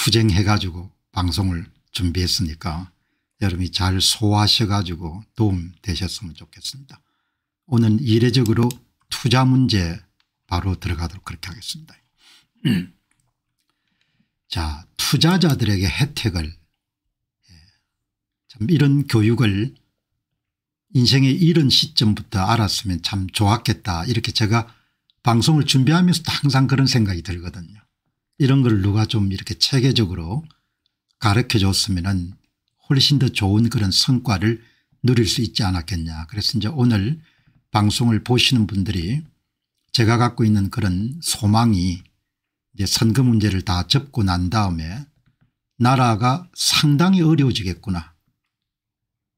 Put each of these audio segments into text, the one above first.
투쟁해 가지고 방송을 준비했으니까 여러분이 잘 소화하셔 가지고 도움 되셨으면 좋겠습니다. 오늘 이례적으로 투자 문제 바로 들어가도록 그렇게 하겠습니다. 자, 투자자들에게 혜택을 참 이런 교육을 인생의 이런 시점부터 알았으면 참 좋았겠다 이렇게 제가 방송을 준비하면서도 항상 그런 생각이 들거든요. 이런 걸 누가 좀 이렇게 체계적으로 가르쳐 줬으면 훨씬 더 좋은 그런 성과를 누릴 수 있지 않았겠냐. 그래서 이제 오늘 방송을 보시는 분들이 제가 갖고 있는 그런 소망이 이제 선거 문제를 다 접고 난 다음에 나라가 상당히 어려워지겠구나.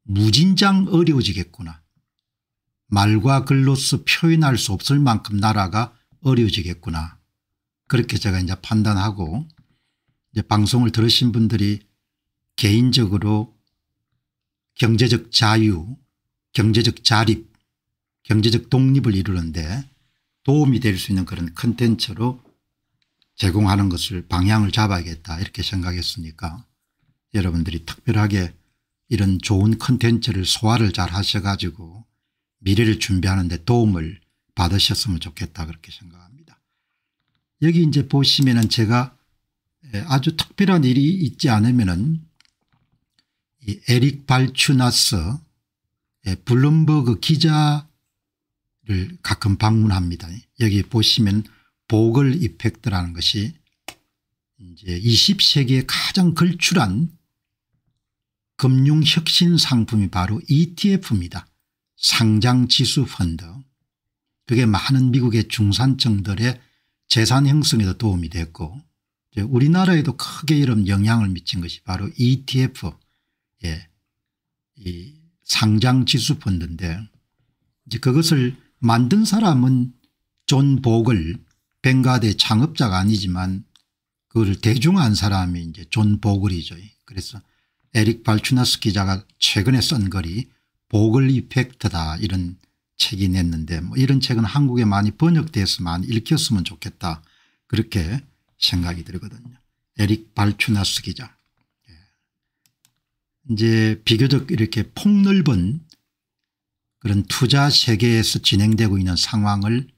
무진장 어려워지겠구나. 말과 글로서 표현할 수 없을 만큼 나라가 어려워지겠구나. 그렇게 제가 이제 판단하고 이제 방송을 들으신 분들이 개인적으로 경제적 자유, 경제적 자립, 경제적 독립을 이루는데 도움이 될 수 있는 그런 컨텐츠로 제공하는 것을 방향을 잡아야겠다 이렇게 생각했으니까 여러분들이 특별하게 이런 좋은 컨텐츠를 소화를 잘 하셔가지고 미래를 준비하는 데 도움을 받으셨으면 좋겠다 그렇게 생각합니다. 여기 이제 보시면은 제가 아주 특별한 일이 있지 않으면은 이 에릭 발추나스 블룸버그 기자를 가끔 방문합니다. 여기 보시면 보글 이펙트라는 것이 이제 20세기에 가장 걸출한 금융혁신 상품이 바로 ETF입니다. 상장지수 펀드. 그게 많은 미국의 중산층들의 재산 형성에도 도움이 됐고 우리나라에도 크게 이런 영향을 미친 것이 바로 ETF 이 상장지수 펀드인데 이제 그것을 만든 사람은 존 보글 뱅가드의 창업자가 아니지만 그걸 대중화한 사람이 이제 존 보글이죠. 그래서 에릭 발추나스 기자가 최근에 쓴 글이 보글 이펙트다 이런 책이 냈는데 뭐 이런 책은 한국에 많이 번역돼서 많이 읽혔으면 좋겠다 그렇게 생각이 들거든요. 에릭 발추나스 기자. 이제 비교적 이렇게 폭넓은 그런 투자 세계에서 진행되고 있는 상황을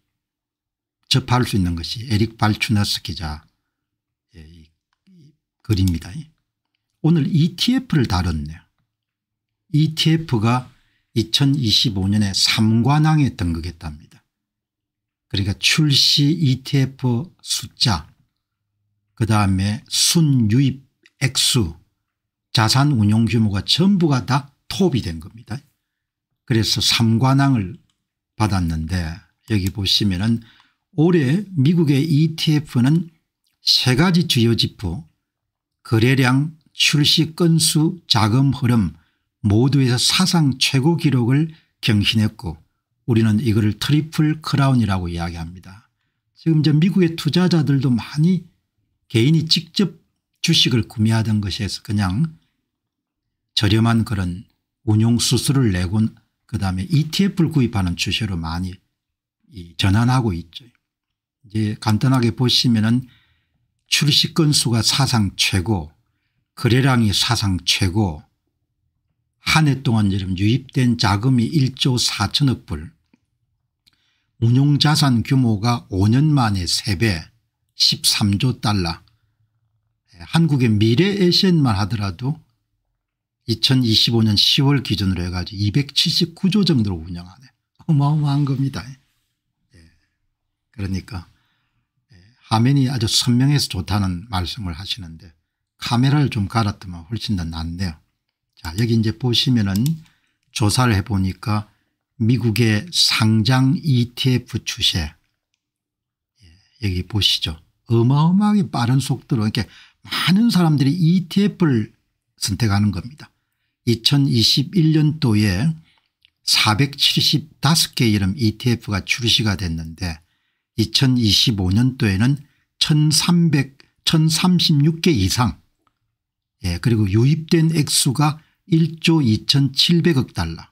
접할 수 있는 것이 에릭 발추나스 기자의 글입니다. 오늘 ETF를 다뤘네요. ETF가 2025년에 3관왕에 등극했답니다. 그러니까 출시 ETF 숫자 그다음에 순유입 액수 자산 운용 규모가 전부가 다 톱이 된 겁니다. 그래서 3관왕을 받았는데 여기 보시면은 올해 미국의 ETF는 3가지 주요 지표 거래량 출시 건수 자금 흐름 모두에서 사상 최고 기록을 경신했고 우리는 이거를 트리플 크라운이라고 이야기합니다. 지금 이제 미국의 투자자들도 많이 개인이 직접 주식을 구매하던 것에서 그냥 저렴한 그런 운용 수수료를 내고 그다음에 ETF를 구입하는 추세로 많이 전환하고 있죠. 이제 간단하게 보시면은 출시 건수가 사상 최고 거래량이 사상 최고 한 해 동안 지금 유입된 자금이 1조 4천억 불 운용자산 규모가 5년 만에 3배 13조 달러 한국의 미래에셋만 하더라도 2025년 10월 기준으로 해가지고 279조 정도로 운영하네. 어마어마한 겁니다. 그러니까 화면이 아주 선명해서 좋다는 말씀을 하시는데 카메라를 좀 갈았더만 훨씬 더 낫네요. 자, 여기 이제 보시면은 조사를 해보니까 미국의 상장 ETF 추세 여기 보시죠. 어마어마하게 빠른 속도로 이렇게 많은 사람들이 ETF를 선택하는 겁니다. 2021년도에 475개 이름 ETF가 출시가 됐는데 2025년도에는 1036개 이상 그리고 유입된 액수가 1조 2700억 달러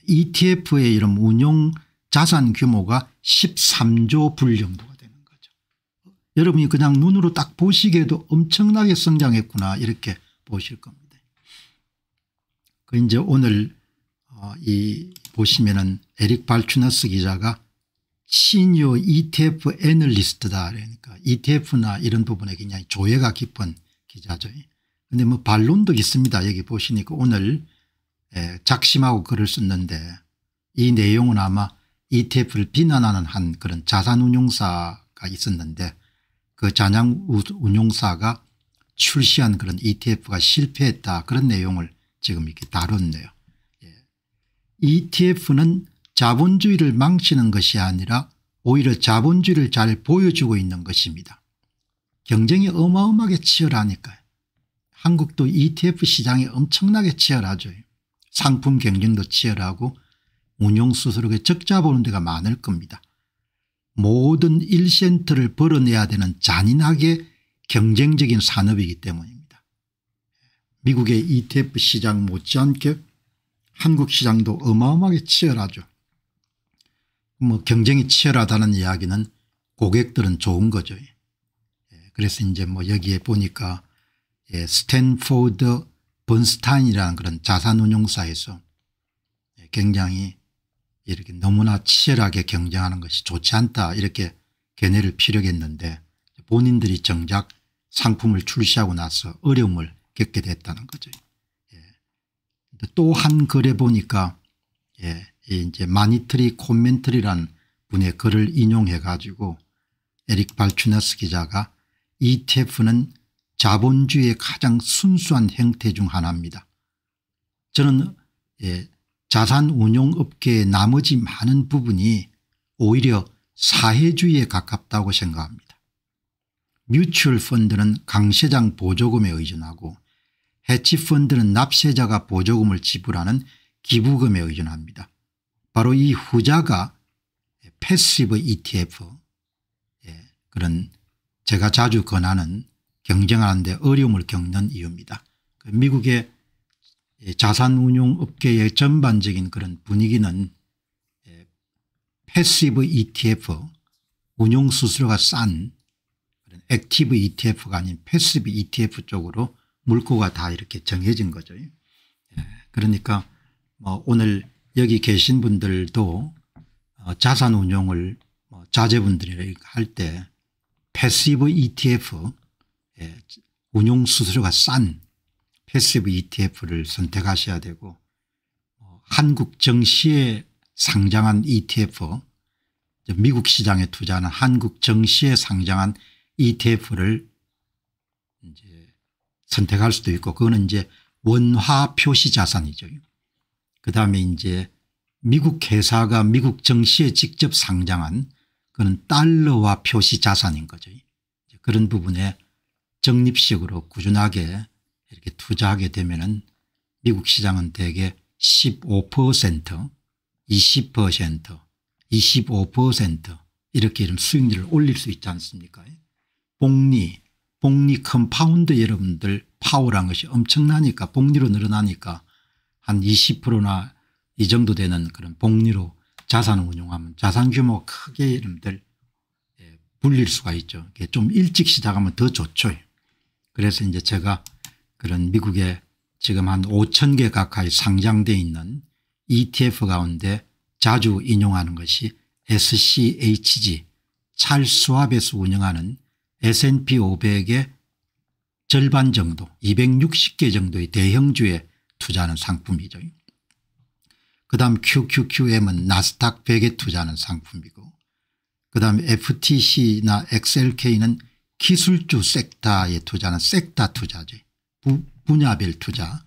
ETF의 이런 운용 자산 규모가 13조 불 정도가 되는 거죠. 여러분이 그냥 눈으로 딱 보시기에도 엄청나게 성장했구나 이렇게 보실 겁니다. 그 이제 오늘 이 보시면은 에릭 발추너스 기자가 시니어 ETF 애널리스트다. 그러니까 ETF나 이런 부분에 굉장히 조예가 깊은 기자죠. 그런데 뭐 반론도 있습니다. 여기 보시니까 오늘 작심하고 글을 썼는데 이 내용은 아마 ETF를 비난하는 한 그런 자산운용사가 있었는데 그 자산운용사가 출시한 그런 ETF가 실패했다 그런 내용을 지금 이렇게 다뤘네요. ETF는 자본주의를 망치는 것이 아니라 오히려 자본주의를 잘 보여주고 있는 것입니다. 경쟁이 어마어마하게 치열하니까요. 한국도 ETF 시장이 엄청나게 치열하죠. 상품 경쟁도 치열하고 운용수수료에 적자 보는 데가 많을 겁니다. 모든 1센트를 벌어내야 되는 잔인하게 경쟁적인 산업이기 때문입니다. 미국의 ETF 시장 못지않게 한국 시장도 어마어마하게 치열하죠. 뭐 경쟁이 치열하다는 이야기는 고객들은 좋은 거죠. 그래서 이제 뭐 여기에 보니까 스탠포드 번스타인이라는 그런 자산운용사에서 굉장히 이렇게 너무나 치열하게 경쟁하는 것이 좋지 않다 이렇게 견해를 피력했는데 본인들이 정작 상품을 출시하고 나서 어려움을 겪게 됐다는 거죠. 또 한 글에 보니까 이제 마니터리 코멘터리라는 분의 글을 인용해 가지고 에릭 발추너스 기자가 ETF는 자본주의의 가장 순수한 형태 중 하나입니다. 저는 자산운용업계의 나머지 많은 부분이 오히려 사회주의에 가깝다고 생각합니다. 뮤추얼 펀드는 강세장 보조금에 의존하고 해치펀드는 납세자가 보조금을 지불하는 기부금에 의존합니다. 바로 이 후자가 패시브 ETF 그런 제가 자주 권하는 경쟁하는 데 어려움을 겪는 이유입니다. 미국의 자산운용업계의 전반적인 그런 분위기는 패시브 ETF 운용수수료가 싼 액티브 ETF가 아닌 패시브 ETF 쪽으로 물꼬가 다 이렇게 정해진 거죠. 그러니까 뭐 오늘 여기 계신 분들도 자산운용을 자제분들이 할 때 패시브 ETF 운용수수료가 싼 패시브 ETF를 선택하셔야 되고 한국 증시에 상장한 ETF 미국 시장에 투자하는 한국 증시에 상장한 ETF를 이제 선택할 수도 있고 그거는 이제 원화 표시 자산이죠. 그다음에 이제 미국 회사가 미국 증시에 직접 상장한 그건 달러화 표시 자산인 거죠. 그런 부분에 적립식으로 꾸준하게 이렇게 투자하게 되면은 미국 시장은 대개 15% 20% 25% 이렇게 이런 수익률을 올릴 수 있지 않습니까? 복리 컴파운드 여러분들 파워란 것이 엄청나니까 복리로 늘어나니까 한 20%나 이 정도 되는 그런 복리로 자산을 운용하면 자산 규모가 크게 여러분들 불릴 수가 있죠. 좀 일찍 시작하면 더 좋죠. 그래서 이제 제가 그런 미국에 지금 한 5천 개 가까이 상장되어 있는 ETF 가운데 자주 인용하는 것이 SCHG 찰스왑에서 운영하는 S&P 500의 절반 정도 260개 정도의 대형주에 투자하는 상품이죠. 그다음 QQQM은 나스닥 100에 투자하는 상품이고 그다음 FTC나 XLK는 기술주 섹터에 투자하는 섹터 투자죠. 분야별 투자.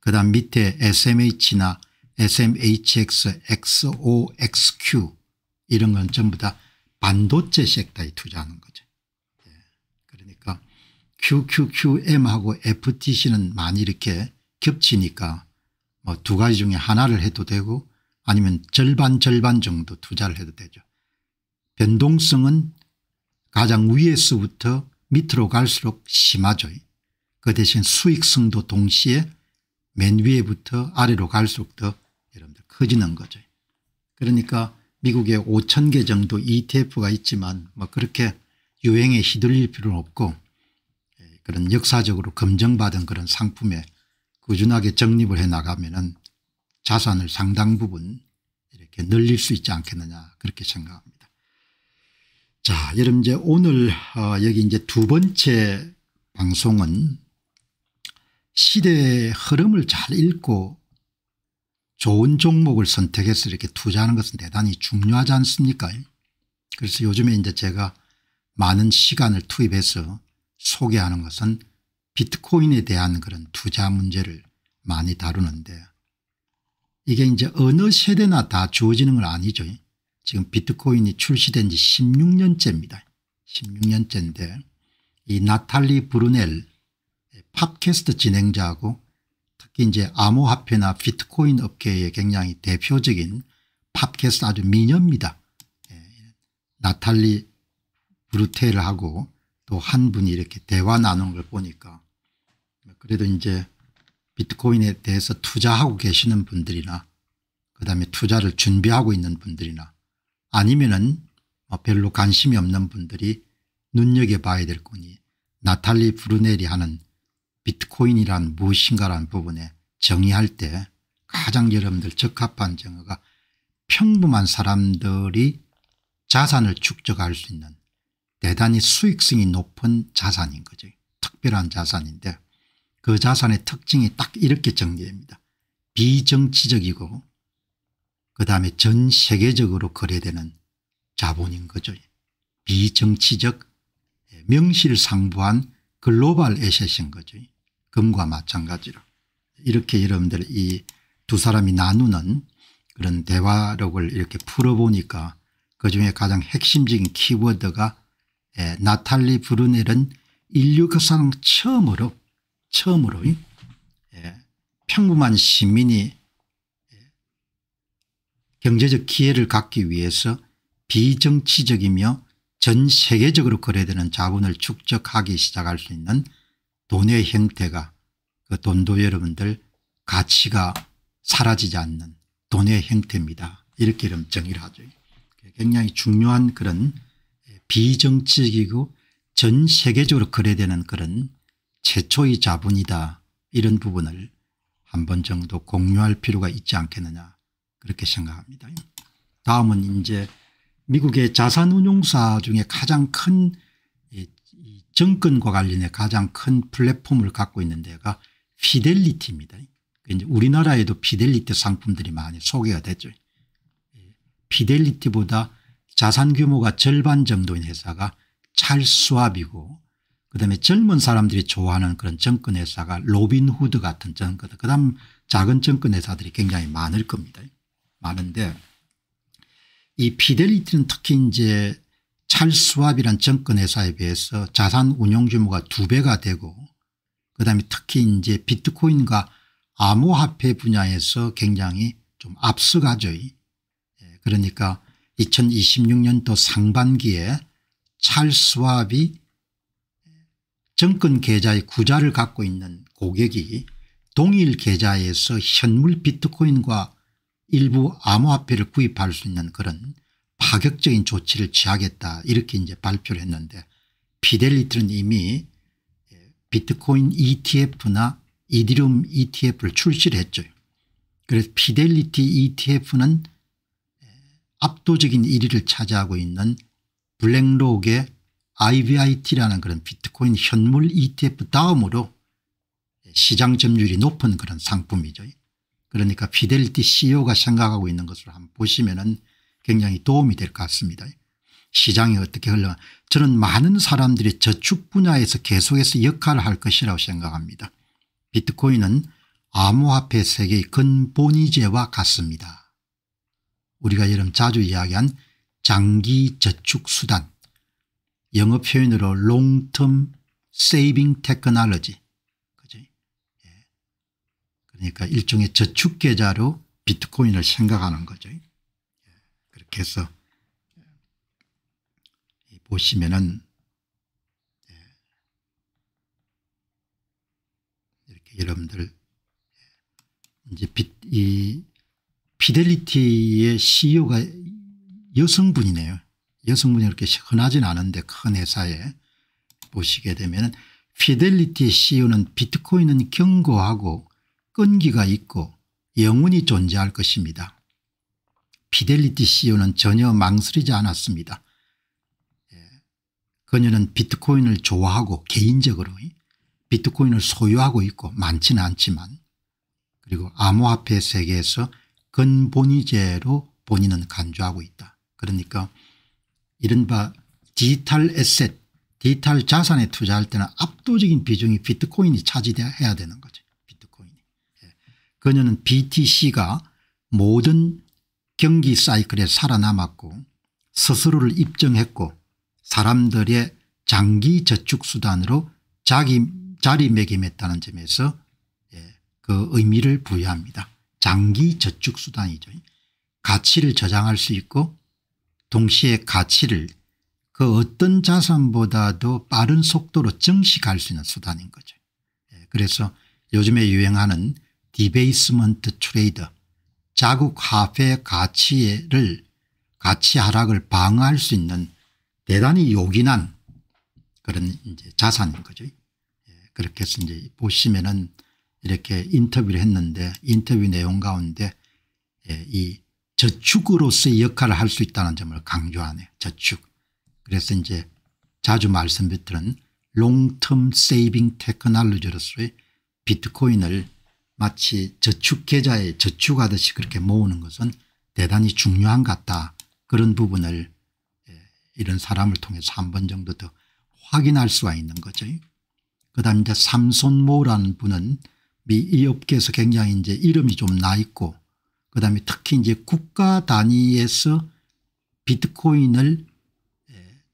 그다음 밑에 SMH나 SMHX, XOXQ 이런 건 전부 다 반도체 섹터에 투자하는 거죠. 그러니까 QQQM하고 FTC는 많이 이렇게 겹치니까 뭐 두 가지 중에 하나를 해도 되고 아니면 절반 정도 투자를 해도 되죠. 변동성은 가장 위에서부터 밑으로 갈수록 심하죠. 그 대신 수익성도 동시에 맨 위에부터 아래로 갈수록 더 여러분들 커지는 거죠. 그러니까 미국에 5천 개 정도 ETF가 있지만 뭐 그렇게 유행에 휘둘릴 필요는 없고 그런 역사적으로 검증받은 그런 상품에 꾸준하게 적립을 해 나가면은 자산을 상당 부분 이렇게 늘릴 수 있지 않겠느냐 그렇게 생각합니다. 자, 여러분 이제 오늘 여기 이제 두 번째 방송은 시대의 흐름을 잘 읽고 좋은 종목을 선택해서 이렇게 투자하는 것은 대단히 중요하지 않습니까? 그래서 요즘에 이제 제가 많은 시간을 투입해서 소개하는 것은 비트코인에 대한 그런 투자 문제를 많이 다루는데 이게 이제 어느 세대나 다 주어지는 건 아니죠. 지금 비트코인이 출시된 지 16년째입니다. 16년째인데 이 나탈리 브루넬 팟캐스트 진행자하고 특히 이제 암호화폐나 비트코인 업계의 굉장히 대표적인 팟캐스트 아주 미녀입니다. 나탈리 브루텔하고 또 한 분이 이렇게 대화 나누는 걸 보니까 그래도 이제 비트코인에 대해서 투자하고 계시는 분들이나 그다음에 투자를 준비하고 있는 분들이나 아니면은 별로 관심이 없는 분들이 눈여겨봐야 될 거니 나탈리 브루넬이 하는 비트코인이란 무엇인가라는 부분에 정의할 때 가장 여러분들 적합한 정의가 평범한 사람들이 자산을 축적할 수 있는 대단히 수익성이 높은 자산인 거죠. 특별한 자산인데 그 자산의 특징이 딱 이렇게 정리됩니다. 비정치적이고 그다음에 전 세계적으로 거래되는 자본인 거죠. 비정치적 명실상부한 글로벌 에셋인 거죠. 금과 마찬가지로. 이렇게 여러분들 이 두 사람이 나누는 그런 대화록을 이렇게 풀어보니까 그중에 가장 핵심적인 키워드가 나탈리 브루넬은 인류 역사상 처음으로 평범한 시민이 경제적 기회를 갖기 위해서 비정치적이며 전 세계적으로 거래되는 자본을 축적하기 시작할 수 있는 돈의 형태가 그 돈도 여러분들 가치가 사라지지 않는 돈의 형태입니다. 이렇게 이름 정의를 하죠. 굉장히 중요한 그런 비정치적이고 전 세계적으로 거래되는 그런 최초의 자본이다. 이런 부분을 한 번 정도 공유할 필요가 있지 않겠느냐 그렇게 생각합니다. 다음은 이제 미국의 자산운용사 중에 가장 큰 정권과 관련해 가장 큰 플랫폼을 갖고 있는 데가 피델리티입니다. 이제 우리나라에도 피델리티 상품들이 많이 소개가 됐죠. 피델리티보다 자산 규모가 절반 정도인 회사가 찰스왑이고 그다음에 젊은 사람들이 좋아하는 그런 정권회사가 로빈후드 같은 정권 그다음 작은 정권회사들이 굉장히 많을 겁니다. 많은데 이 피델리티는 특히 이제 찰스왑이란 정권회사에 비해서 자산 운용 규모가 2배가 되고 그다음에 특히 이제 비트코인과 암호화폐 분야에서 굉장히 좀 앞서가죠. 그러니까 2026년도 상반기에 찰스왑이 정권 계좌의 구자를 갖고 있는 고객이 동일 계좌에서 현물 비트코인과 일부 암호화폐를 구입할 수 있는 그런 파격적인 조치를 취하겠다 이렇게 이제 발표를 했는데 피델리티는 이미 비트코인 ETF나 이더리움 ETF를 출시를 했죠. 그래서 피델리티 ETF는 압도적인 1위를 차지하고 있는 블랙록의 IBIT라는 그런 비트코인 현물 ETF 다음으로 시장 점유율이 높은 그런 상품이죠. 그러니까 피델리티 CEO가 생각하고 있는 것을 한번 보시면은 굉장히 도움이 될 것 같습니다. 시장이 어떻게 흘러가 저는 많은 사람들이 저축 분야에서 계속해서 역할을 할 것이라고 생각합니다. 비트코인은 암호화폐 세계의 근본이제와 같습니다. 우리가 여러분 자주 이야기한 장기 저축 수단 영어 표현으로 롱텀 세이빙 테크놀로지 그죠? 그러니까 일종의 저축 계좌로 비트코인을 생각하는 거죠. 그렇게 해서 보시면은 이렇게 여러분들 이제 이 피델리티의 CEO가 여성분이네요. 여성분이 그렇게 흔하진 않은데 큰 회사에 보시게 되면 피델리티의 CEO는 비트코인은 견고하고 끈기가 있고 영원히 존재할 것입니다. 피델리티 CEO는 전혀 망설이지 않았습니다. 그녀는 비트코인을 좋아하고 개인적으로 비트코인을 소유하고 있고 많지는 않지만 그리고 암호화폐 세계에서 근본위제로 본인은 간주하고 있다. 그러니까 이른바 디지털 에셋 디지털 자산에 투자할 때는 압도적인 비중이 비트코인이 차지해야 되는 거죠. 비트코인이. 그녀는 BTC가 모든 경기 사이클에 살아남았고 스스로를 입증했고 사람들의 장기 저축 수단으로 자리매김했다는 점에서 그 의미를 부여합니다. 장기 저축 수단이죠. 가치를 저장할 수 있고 동시에 가치를 그 어떤 자산보다도 빠른 속도로 증식할 수 있는 수단인 거죠. 그래서 요즘에 유행하는 디베이스먼트 트레이더 자국 화폐 가치 하락을 방어할 수 있는 대단히 요긴한 그런 이제 자산인 거죠. 그렇게 해서 이제 보시면은 이렇게 인터뷰를 했는데 인터뷰 내용 가운데 이 저축으로서의 역할을 할 수 있다는 점을 강조하네요. 저축. 그래서 이제 자주 말씀드렸던 롱텀 세이빙 테크놀로지로서의 비트코인을 마치 저축 계좌에 저축하듯이 그렇게 모으는 것은 대단히 중요한 것 같다. 그런 부분을 이런 사람을 통해서 한 번 정도 더 확인할 수가 있는 거죠. 그다음에 이제 삼손모라는 분은 이 업계에서 굉장히 이제 이름이 좀 나 있고 그다음에 특히 이제 국가 단위에서 비트코인을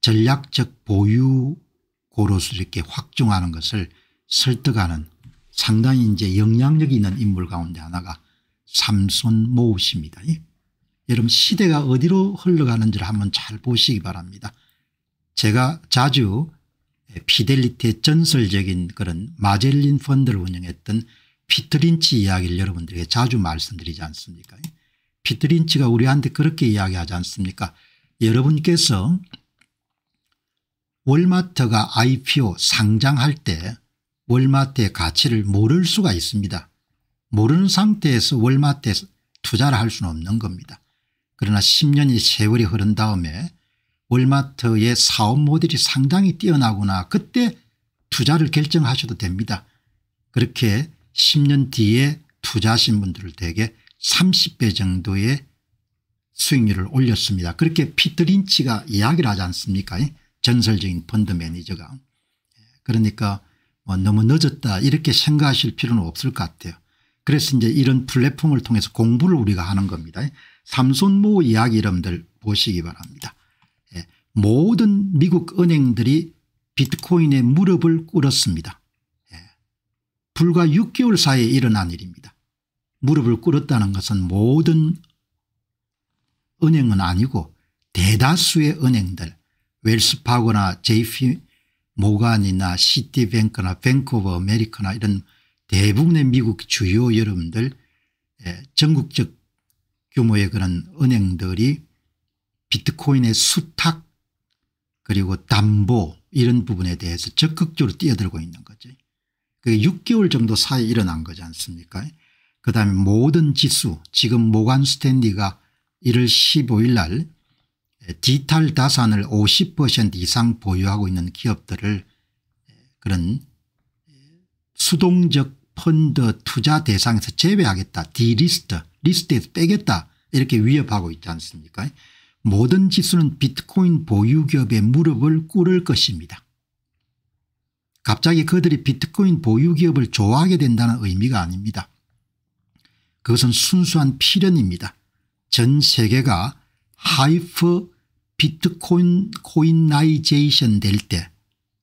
전략적 보유고로서 이렇게 확정하는 것을 설득하는 상당히 이제 영향력이 있는 인물 가운데 하나가 삼손모 씨입니다. 여러분 시대가 어디로 흘러가는지를 한번 잘 보시기 바랍니다. 제가 자주 피델리티의 전설적인 그런 마젤린 펀드를 운영했던 피터 린치 이야기를 여러분들에게 자주 말씀드리지 않습니까? 피터 린치가 우리한테 그렇게 이야기하지 않습니까? 여러분께서 월마트가 IPO 상장할 때 월마트의 가치를 모를 수가 있습니다. 모르는 상태에서 월마트에 투자를 할 수는 없는 겁니다. 그러나 10년의 세월이 흐른 다음에 월마트의 사업 모델이 상당히 뛰어나구나 그때 투자를 결정하셔도 됩니다. 그렇게 10년 뒤에 투자하신 분들을 대개 30배 정도의 수익률을 올렸습니다. 그렇게 피터 린치가 이야기를 하지 않습니까? 전설적인 펀드 매니저가. 그러니까 너무 늦었다 이렇게 생각하실 필요는 없을 것 같아요. 그래서 이제 이런 플랫폼을 통해서 공부를 우리가 하는 겁니다. 삼손모 이야기 여러분들 보시기 바랍니다. 모든 미국 은행들이 비트코인의 무릎을 꿇었습니다. 불과 6개월 사이에 일어난 일입니다. 무릎을 꿇었다는 것은 모든 은행은 아니고 대다수의 은행들 웰스파고나 JP 모간이나 시티뱅크나 뱅크 오브 아메리카나 이런 대부분의 미국 주요 여러분들 전국적 규모의 그런 은행들이 비트코인의 수탁 그리고 담보 이런 부분에 대해서 적극적으로 뛰어들고 있는 거죠. 그게 6개월 정도 사이에 일어난 거지 않습니까? 그다음에 모든 지수 지금 모간 스탠리가 1월 15일 날 디지털 자산을 50% 이상 보유하고 있는 기업들을 그런 수동적 펀드 투자 대상에서 제외하겠다. 리스트에서 빼겠다. 이렇게 위협하고 있지 않습니까? 모든 지수는 비트코인 보유 기업의 무릎을 꿇을 것입니다. 갑자기 그들이 비트코인 보유 기업을 좋아하게 된다는 의미가 아닙니다. 그것은 순수한 필연입니다. 전 세계가 하이퍼 비트코인나이제이션 될 때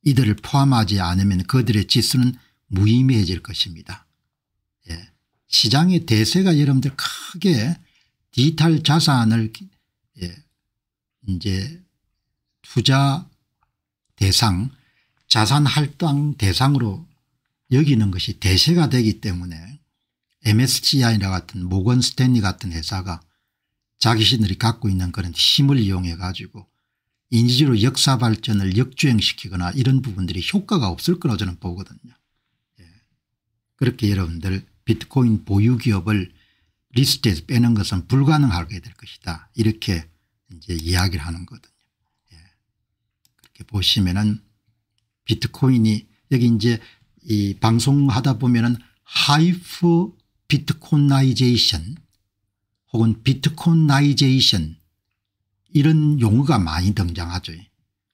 이들을 포함하지 않으면 그들의 지수는 무의미해질 것입니다. 시장의 대세가 여러분들 크게 디지털 자산을 이제 투자 대상 자산 할당 대상으로 여기는 것이 대세가 되기 때문에 MSCI나 같은 모건 스탠리 같은 회사가 자기신들이 갖고 있는 그런 힘을 이용해 가지고 인지로 역사 발전을 역주행시키거나 이런 부분들이 효과가 없을 거라고 저는 보거든요. 그렇게 여러분들 비트코인 보유 기업을 리스트에서 빼는 것은 불가능하게 될 것이다. 이렇게 이제 이야기를 하는 거거든요. 그렇게 보시면은 비트코인이 여기 이제 이 방송하다 보면은 하이프 비트코나이제이션 혹은 비트코나이제이션 이런 용어가 많이 등장하죠.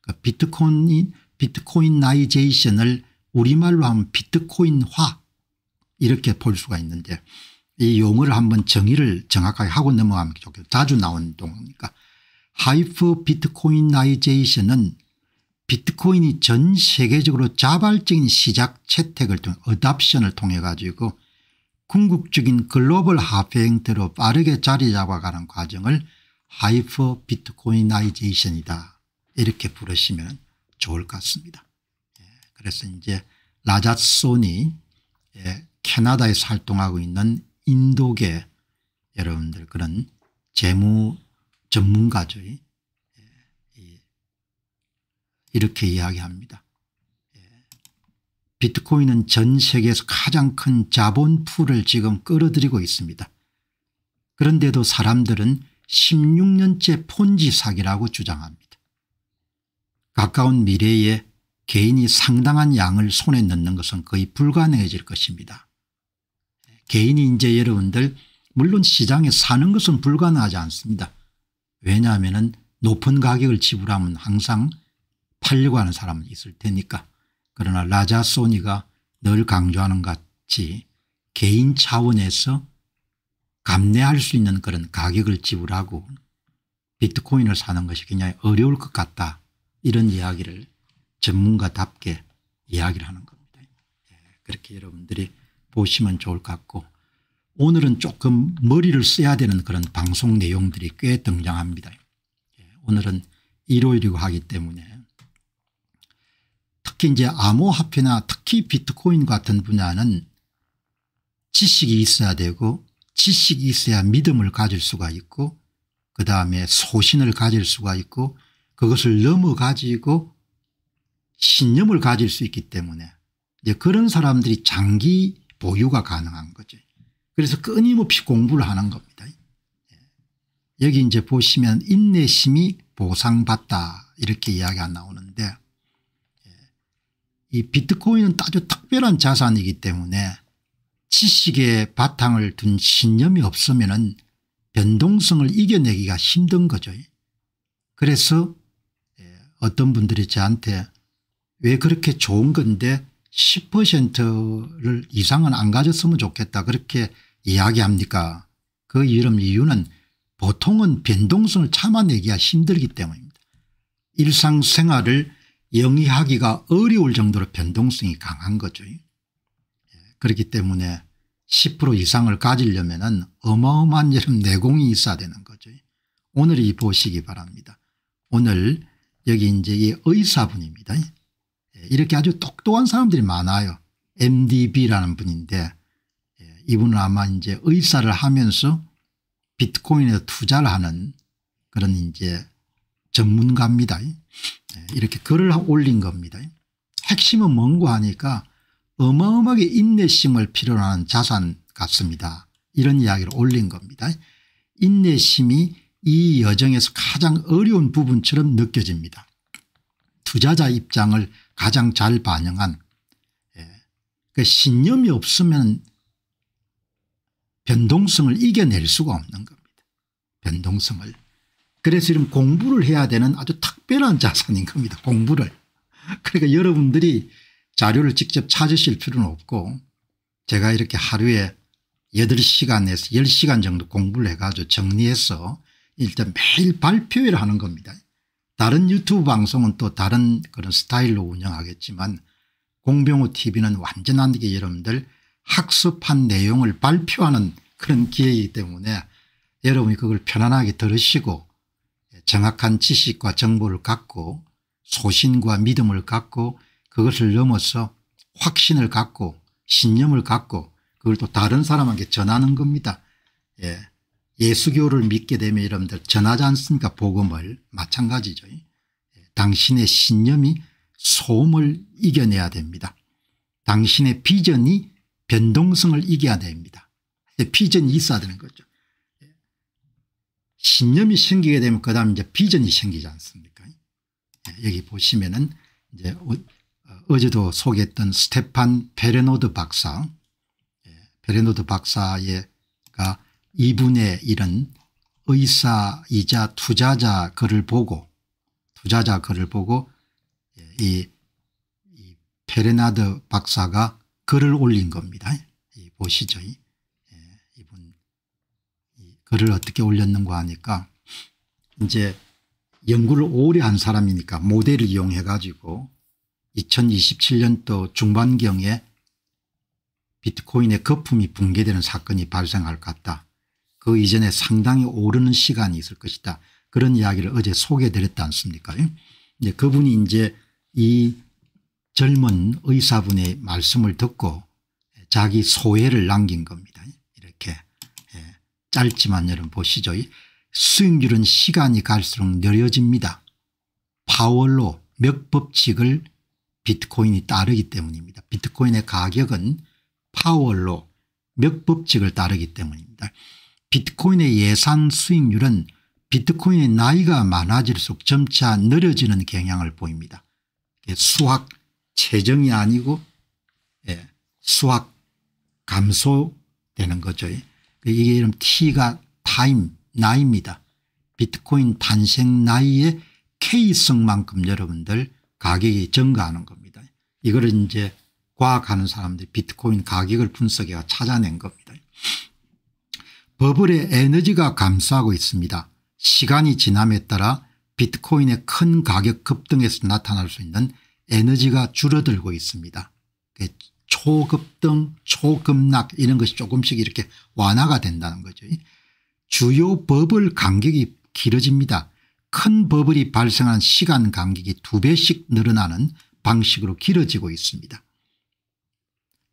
그러니까 비트코인나이제이션을 우리말로 하면 비트코인화 이렇게 볼 수가 있는데 이 용어를 한번 정의를 정확하게 하고 넘어가면 좋겠어요. 자주 나오는 용어니까. 하이프 비트코인나이제이션은 비트코인이 전 세계적으로 자발적인 시작 채택을 통해 어답션을 통해 가지고 궁극적인 글로벌 화폐 형태로 빠르게 자리 잡아가는 과정을 하이퍼 비트코이나이제이션이다. 이렇게 부르시면 좋을 것 같습니다. 그래서 이제 라자소니 캐나다에서 활동하고 있는 인도계 여러분들 그런 재무 전문가죠. 이렇게 이야기합니다. 비트코인은 전 세계에서 가장 큰 자본풀을 지금 끌어들이고 있습니다. 그런데도 사람들은 16년째 폰지 사기라고 주장합니다. 가까운 미래에 개인이 상당한 양을 손에 넣는 것은 거의 불가능해질 것입니다. 개인이 이제 여러분들 물론 시장에 사는 것은 불가능하지 않습니다. 왜냐하면 높은 가격을 지불하면 항상 팔려고 하는 사람은 있을 테니까. 그러나 라자소니가 늘 강조하는 것 같이 개인 차원에서 감내할 수 있는 그런 가격을 지불하고 비트코인을 사는 것이 굉장히 어려울 것 같다. 이런 이야기를 전문가답게 이야기를 하는 겁니다. 그렇게 여러분들이 보시면 좋을 것 같고 오늘은 조금 머리를 써야 되는 그런 방송 내용들이 꽤 등장합니다. 오늘은 일요일이고 하기 때문에 특히 이제 암호화폐나 특히 비트코인 같은 분야는 지식이 있어야 되고 지식이 있어야 믿음을 가질 수가 있고 그다음에 소신을 가질 수가 있고 그것을 넘어 가지고 신념을 가질 수 있기 때문에 이제 그런 사람들이 장기 보유가 가능한 거죠. 그래서 끊임없이 공부를 하는 겁니다. 여기 이제 보시면 인내심이 보상받다 이렇게 이야기가 나오는데 이 비트코인은 아주 특별한 자산이기 때문에 지식의 바탕을 둔 신념이 없으면 변동성을 이겨내기가 힘든 거죠. 그래서 어떤 분들이 저한테 왜 그렇게 좋은 건데 10%를 이상은 안 가졌으면 좋겠다 그렇게 이야기합니까? 그 이유는 보통은 변동성을 참아내기가 힘들기 때문입니다. 일상생활을 영위하기가 어려울 정도로 변동성이 강한 거죠. 그렇기 때문에 10% 이상을 가지려면 어마어마한 내공이 있어야 되는 거죠. 오늘 이 보시기 바랍니다. 오늘 여기 이제 이 의사분입니다. 이렇게 아주 똑똑한 사람들이 많아요. MDB라는 분인데 이분은 아마 이제 의사를 하면서 비트코인에 투자를 하는 그런 이제 전문가입니다. 이렇게 글을 올린 겁니다. 핵심은 뭔고 하니까 어마어마하게 인내심을 필요로 하는 자산 같습니다. 이런 이야기를 올린 겁니다. 인내심이 이 여정에서 가장 어려운 부분처럼 느껴집니다. 투자자 입장을 가장 잘 반영한 그 신념이 없으면 변동성을 이겨낼 수가 없는 겁니다. 변동성을. 그래서 이런 공부를 해야 되는 아주 특별한 자산인 겁니다. 공부를. 그러니까 여러분들이 자료를 직접 찾으실 필요는 없고 제가 이렇게 하루에 8시간에서 10시간 정도 공부를 해가지고 정리해서 일단 매일 발표회를 하는 겁니다. 다른 유튜브 방송은 또 다른 그런 스타일로 운영하겠지만 공병호 TV는 완전하게 여러분들 학습한 내용을 발표하는 그런 기회이기 때문에 여러분이 그걸 편안하게 들으시고 정확한 지식과 정보를 갖고 소신과 믿음을 갖고 그것을 넘어서 확신을 갖고 신념을 갖고 그걸 또 다른 사람에게 전하는 겁니다. 예수교를 믿게 되면 여러분들 전하지 않습니까? 복음을. 마찬가지죠. 당신의 신념이 소음을 이겨내야 됩니다. 당신의 비전이 변동성을 이겨야 됩니다. 비전이 있어야 되는 거죠. 신념이 생기게 되면 그다음 이제 비전이 생기지 않습니까? 여기 보시면은 이제 어제도 소개했던 스테판 베레노드 박사, 베레노드 박사가 이분의 이런 의사이자 투자자 글을 보고 이 베레나드 박사가 글을 올린 겁니다. 보시죠. 이분 글을 어떻게 올렸는가 하니까 이제 연구를 오래 한 사람이니까 모델을 이용해 가지고 2027년도 중반경에 비트코인의 거품이 붕괴되는 사건이 발생할 것 같다. 그 이전에 상당히 오르는 시간이 있을 것이다. 그런 이야기를 어제 소개해드렸지 않습니까? 이제 그분이 이제 이 젊은 의사분의 말씀을 듣고 자기 소회를 남긴 겁니다. 이렇게 짧지만 여러분 보시죠. 수익률은 시간이 갈수록 느려집니다. 파월로 몇 법칙을 비트코인이 따르기 때문입니다. 비트코인의 가격은 파월로 몇 법칙을 따르기 때문입니다. 비트코인의 예상 수익률은 비트코인의 나이가 많아질수록 점차 느려지는 경향을 보입니다. 수학 체정이 아니고 수학 감소되는 거죠. 이게 이런 T가 타임 나이입니다. 비트코인 탄생 나이의 K성만큼 여러분들 가격이 증가하는 겁니다. 이거를 이제 과학하는 사람들이 비트코인 가격을 분석해 찾아낸 겁니다. 버블의 에너지가 감소하고 있습니다. 시간이 지남에 따라 비트코인의 큰 가격 급등에서 나타날 수 있는 에너지가 줄어들고 있습니다. 초급등 초급락 이런 것이 조금씩 이렇게 완화가 된다는 거죠. 주요 버블 간격이 길어집니다. 큰 버블이 발생한 시간 간격이 2배씩 늘어나는 방식으로 길어지고 있습니다.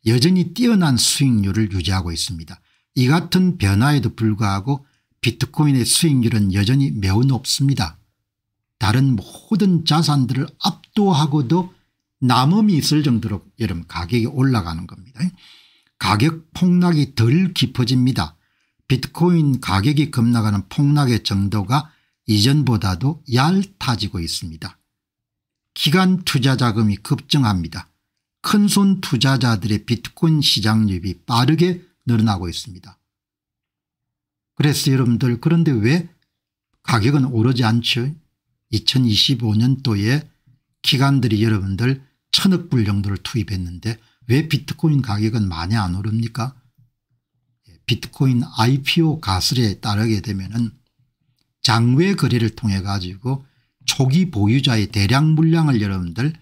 여전히 뛰어난 수익률을 유지하고 있습니다. 이 같은 변화에도 불구하고 비트코인의 수익률은 여전히 매우 높습니다. 다른 모든 자산들을 압도하고도 남음이 있을 정도로 여러분 가격이 올라가는 겁니다. 가격 폭락이 덜 깊어집니다. 비트코인 가격이 급락하는 폭락의 정도가 이전보다도 얇아지고 있습니다. 기간 투자 자금이 급증합니다. 큰손 투자자들의 비트코인 시장률이 빠르게 늘어나고 있습니다. 그래서 여러분들 그런데 왜 가격은 오르지 않죠? 2025년도에 기관들이 여러분들 1000억 불 정도를 투입했는데 왜 비트코인 가격은 많이 안 오릅니까? 비트코인 IPO 가설에 따르게 되면은 장외 거래를 통해 가지고 초기 보유자의 대량 물량을 여러분들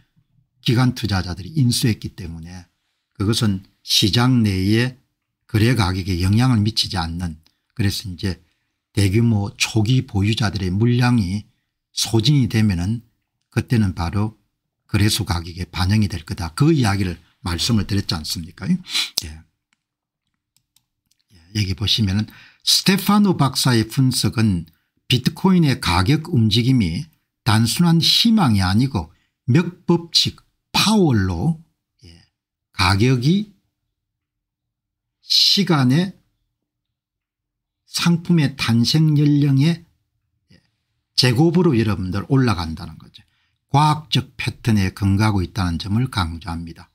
기관 투자자들이 인수했기 때문에 그것은 시장 내에 거래 가격에 영향을 미치지 않는, 그래서 이제 대규모 초기 보유자들의 물량이 소진이 되면은 그때는 바로 거래소 가격에 반영이 될 거다. 그 이야기를 말씀을 드렸지 않습니까? 여기 보시면은 스테파노 박사의 분석은 비트코인의 가격 움직임이 단순한 희망이 아니고 몇 법칙 파월로 가격이 시간의 상품의 탄생 연령의 제곱으로 여러분들 올라간다는 거죠. 과학적 패턴에 근거하고 있다는 점을 강조합니다.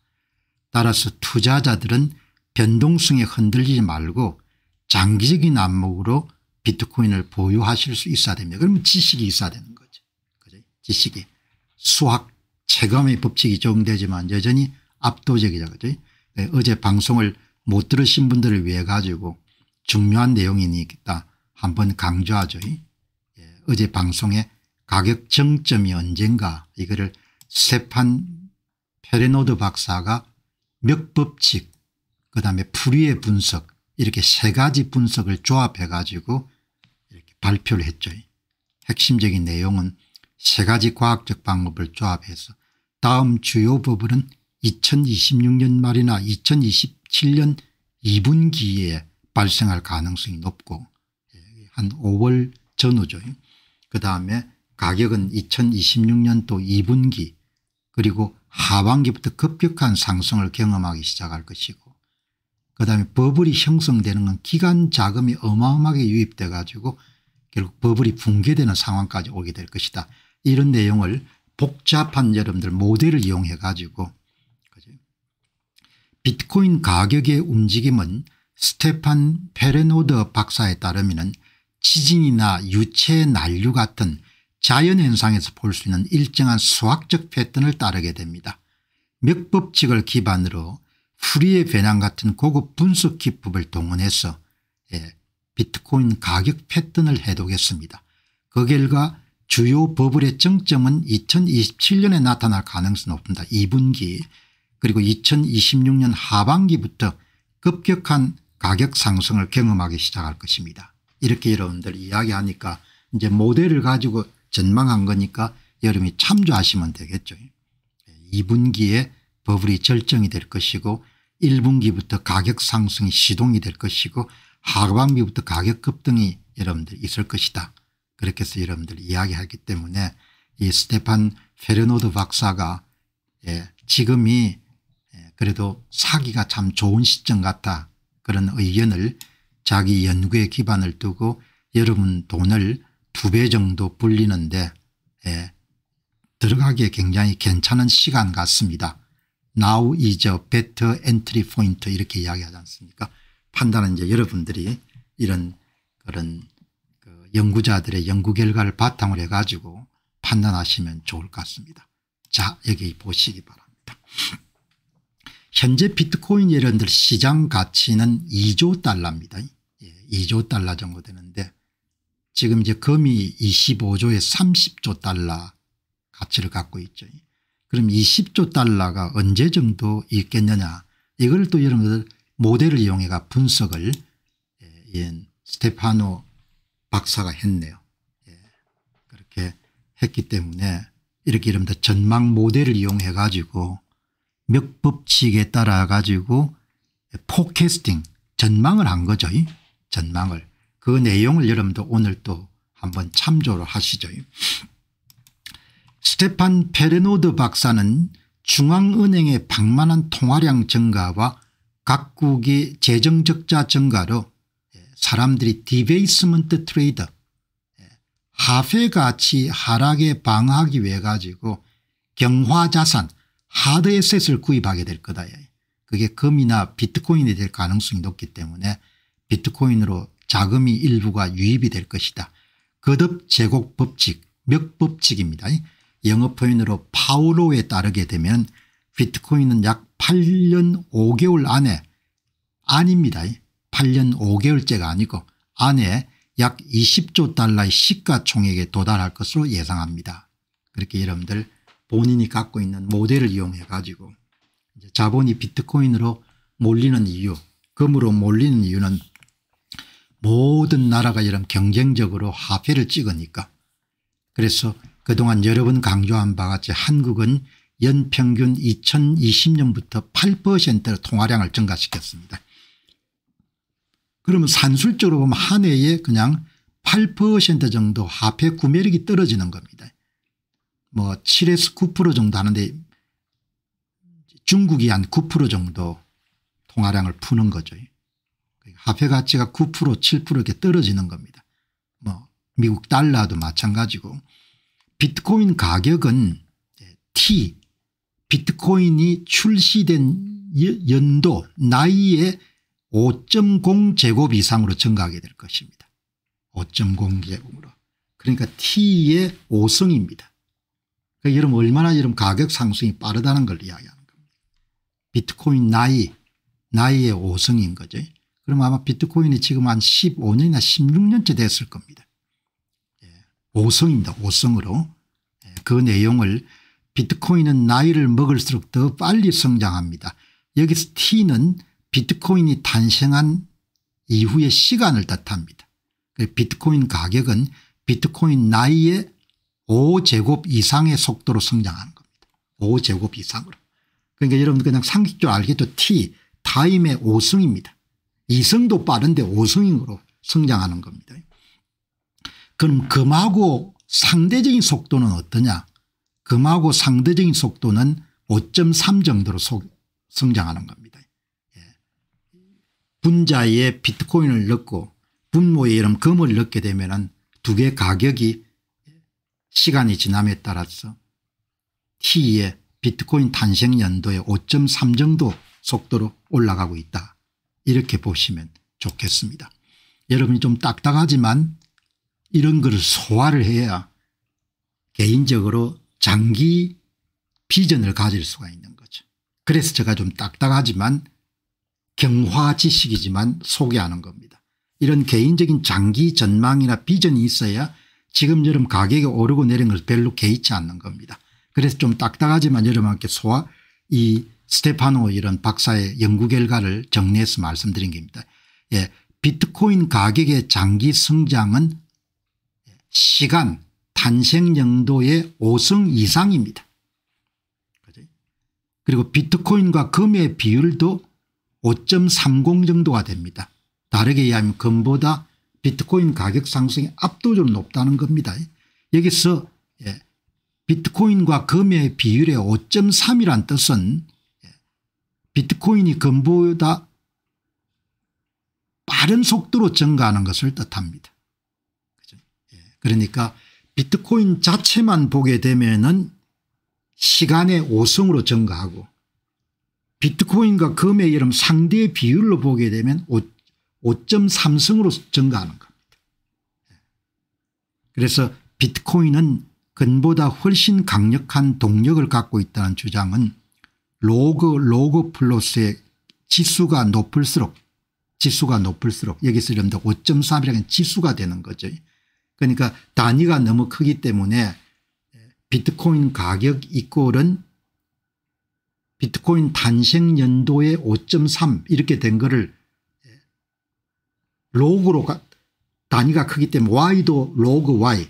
따라서 투자자들은 변동성에 흔들리지 말고 장기적인 안목으로 비트코인을 보유하실 수 있어야 됩니다. 그러면 지식이 있어야 되는 거죠. 그죠? 지식이. 수학 체감의 법칙이 적용되지만 여전히 압도적이죠. 그죠? 어제 방송을 못 들으신 분들을 위해 가지고 중요한 내용이니까 한번 강조하죠. 어제 방송에 가격 정점이 언젠가 이거를 스테판 페레노드 박사가 몇 법칙 그다음에 풀이의 분석 이렇게 세 가지 분석을 조합해 가지고 이렇게 발표를 했죠. 핵심적인 내용은 세 가지 과학적 방법을 조합해서 다음 주요 버블은 2026년 말이나 2027년 2분기에 발생할 가능성이 높고 한 5월 전후죠. 그다음에 가격은 2026년도 2분기 그리고 하반기부터 급격한 상승을 경험하기 시작할 것이고 그다음에 버블이 형성되는 건 기간 자금이 어마어마하게 유입돼 가지고 결국 버블이 붕괴되는 상황까지 오게 될 것이다. 이런 내용을 복잡한 여러분들 모델을 이용해 가지고 비트코인 가격의 움직임은 스테판 페레노드 박사에 따르면 지진이나 유체 난류 같은 자연현상에서 볼 수 있는 일정한 수학적 패턴을 따르게 됩니다. 몇 법칙을 기반으로 푸리의 배낭 같은 고급 분석 기법을 동원해서 비트코인 가격 패턴을 해독했습니다. 그 결과 주요 버블의 정점은 2027년에 나타날 가능성이 높습니다. 2분기 그리고 2026년 하반기부터 급격한 가격 상승을 경험하기 시작할 것입니다. 이렇게 여러분들 이야기하니까 이제 모델을 가지고 전망한 거니까 여러분이 참조하시면 되겠죠. 2분기에 버블이 절정이 될 것이고 1분기부터 가격 상승이 시동이 될 것이고 하반기부터 가격 급등이 여러분들 있을 것이다. 그렇게 해서 여러분들 이야기하기 때문에 이 스테판 페레노드 박사가 지금이 그래도 사기가 참 좋은 시점 같다. 그런 의견을 자기 연구에 기반을 두고 여러분 돈을 2배 정도 불리는데 들어가기에 굉장히 괜찮은 시간 같습니다. Now is a better entry point 이렇게 이야기하지 않습니까? 판단은 이제 여러분들이 이런 그런 연구자들의 연구 결과를 바탕으로 해가지고 판단하시면 좋을 것 같습니다. 자, 여기 보시기 바랍니다. 현재 비트코인 여러분들 시장 가치는 2조 달러입니다. 2조 달러 정도 되는데 지금 이제 금이 25조에 30조 달러 가치를 갖고 있죠. 그럼 20조 달러가 언제 정도 있겠느냐 이걸 또 여러분들 모델을 이용해 분석을 스테파노 박사가 했네요. 그렇게 했기 때문에 이렇게 여러분들 전망 모델을 이용해 가지고 몇 법칙에 따라 가지고 포캐스팅 전망을 한 거죠. 전망을 그 내용을 여러분들 오늘 또 한번 참조를 하시죠. 스테판 페레노드 박사는 중앙은행의 방만한 통화량 증가와 각국의 재정적자 증가로 사람들이 디베이스먼트 트레이더 화폐 가치 하락에 방어하기 위해 가지고 경화자산 하드에셋을 구입하게 될 거다. 그게 금이나 비트코인이 될 가능성이 높기 때문에 비트코인으로 자금이 일부가 유입이 될 것이다. 거듭 제곱 법칙 몇 법칙입니다. 영어 표현으로 파우로에 따르게 되면 비트코인은 약 8년 5개월 안에 아닙니다. 8년 5개월째가 아니고 안에 약 20조 달러의 시가총액에 도달할 것으로 예상합니다. 그렇게 여러분들 본인이 갖고 있는 모델을 이용해 가지고 자본이 비트코인으로 몰리는 이유 금으로 몰리는 이유는 모든 나라가 여러분 경쟁적으로 화폐를 찍으니까 그래서 그동안 여러 번 강조한 바와 같이 한국은 연평균 2020년부터 8% 통화량을 증가시켰습니다. 그러면 산술적으로 보면 한 해에 그냥 8% 정도 화폐 구매력이 떨어지는 겁니다. 뭐 7에서 9% 정도 하는데 중국이 한 9% 정도 통화량을 푸는 거죠. 화폐 가치가 9% 7% 이렇게 떨어지는 겁니다. 뭐 미국 달러도 마찬가지고 비트코인 가격은 T 비트코인이 출시된 연도 나이에 5.0 제곱 이상으로 증가하게 될 것입니다. 5.0 제곱으로. 그러니까 T의 5승입니다. 그러니까 여러분 얼마나 여러분 가격 상승이 빠르다는 걸 이야기하는 겁니다. 비트코인 나이의 5승인 거죠. 그럼 아마 비트코인이 지금 한 15년이나 16년째 됐을 겁니다. 5승입니다. 5승으로. 그 내용을 비트코인은 나이를 먹을수록 더 빨리 성장합니다. 여기서 T는 비트코인이 탄생한 이후의 시간을 뜻합니다. 비트코인 가격은 비트코인 나이의 5제곱 이상의 속도로 성장하는 겁니다. 5제곱 이상으로. 그러니까 여러분들 그냥 상식적으로 알겠죠. T 타임의 5승입니다. 2승도 빠른데 5승으로 성장하는 겁니다. 그럼 금하고 상대적인 속도는 어떠냐. 금하고 상대적인 속도는 5.3 정도로 성장하는 겁니다. 분자에 비트코인을 넣고 분모에 이런 금을 넣게 되면 두 개 가격이 시간이 지남에 따라서 T의 비트코인 탄생 연도에 5.3 정도 속도로 올라가고 있다. 이렇게 보시면 좋겠습니다. 여러분이 좀 딱딱하지만 이런 거를 소화를 해야 개인적으로 장기 비전을 가질 수가 있는 거죠. 그래서 제가 좀 딱딱하지만 경화 지식이지만 소개하는 겁니다. 이런 개인적인 장기 전망이나 비전이 있어야 지금 여러분 가격이 오르고 내리는 걸 별로 개의치 않는 겁니다. 그래서 좀 딱딱하지만 여러분께 이 스테파노 이런 박사의 연구 결과를 정리해서 말씀드린 겁니다. 예, 비트코인 가격의 장기 성장은 시간 탄생 연도의 5승 이상입니다. 그리고 비트코인과 금의 비율도 5.30 정도가 됩니다. 다르게 이해하면 금보다 비트코인 가격 상승이 압도적으로 높다는 겁니다. 여기서 비트코인과 금의 비율의 5.3이란 뜻은 비트코인이 금보다 빠른 속도로 증가하는 것을 뜻합니다. 그러니까 비트코인 자체만 보게 되면은 시간의 5승으로 증가하고 비트코인과 금의 이런 상대 비율로 보게 되면 5.3승으로 증가하는 겁니다. 그래서 비트코인은 금보다 훨씬 강력한 동력을 갖고 있다는 주장은 로그 플러스의 지수가 높을수록 여기서 이름도 5.3이라는 지수가 되는 거죠. 그러니까 단위가 너무 크기 때문에 비트코인 가격 이꼴은 비트코인 탄생 연도의 5.3 이렇게 된 거를 로그로 단위가 크기 때문에 Y도 로그 Y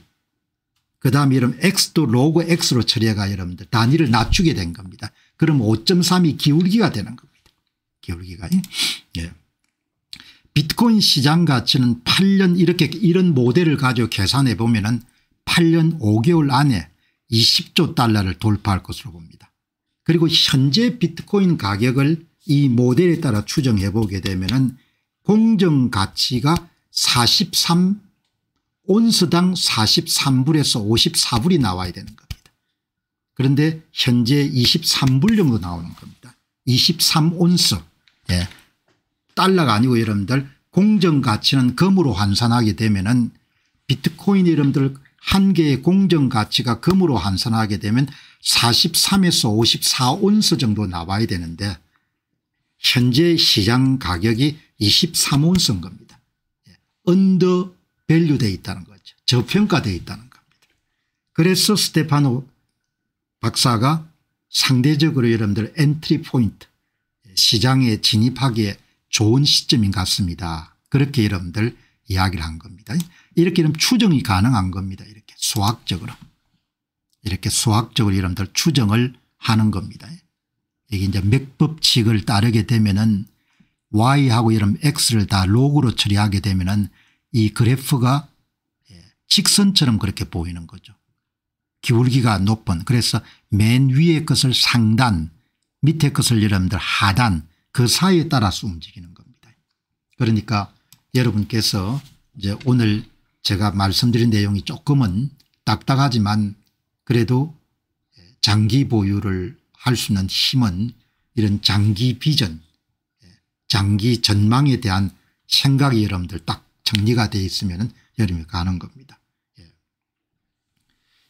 그다음에 여러분 X도 로그 X로 처리해가 여러분들 단위를 낮추게 된 겁니다. 그럼 5.3이 기울기가 되는 겁니다. 기울기가. 예. 비트코인 시장 가치는 8년 이런 모델을 가지고 계산해 보면은 8년 5개월 안에 20조 달러를 돌파할 것으로 봅니다. 그리고 현재 비트코인 가격을 이 모델에 따라 추정해 보게 되면은 공정 가치가 온스당 43불에서 54불이 나와야 되는 겁니다. 그런데 현재 23불 정도 나오는 겁니다. 23온스. 예. 달러가 아니고 여러분들 공정 가치는 금으로 환산하게 되면은 비트코인 여러분들 한 개의 공정 가치가 금으로 환산하게 되면 43에서 54온스 정도 나와야 되는데 현재 시장 가격이 23온스인 겁니다. 언더 밸류 되어 있다는 거죠. 저평가되어 있다는 겁니다. 그래서 스테파노 박사가 상대적으로 여러분들 엔트리 포인트 시장에 진입하기에 좋은 시점인 것 같습니다. 그렇게 여러분들 이야기를 한 겁니다. 이렇게 이러면 추정이 가능한 겁니다. 이렇게 수학적으로 여러분들 추정을 하는 겁니다. 이게 이제 맥법칙을 따르게 되면은 Y하고 이런 X를 다 로그로 처리하게 되면은 이 그래프가 직선처럼 그렇게 보이는 거죠. 기울기가 높은 그래서 맨 위의 것을 상단 밑에 것을 여러분들 하단 그 사이에 따라서 움직이는 겁니다. 그러니까 여러분께서 이제 오늘 제가 말씀드린 내용이 조금은 딱딱하지만 그래도 장기 보유를 할 수 있는 힘은 이런 장기 비전 장기 전망에 대한 생각이 여러분들 딱 정리가 되어 있으면 여러분이 가는 겁니다.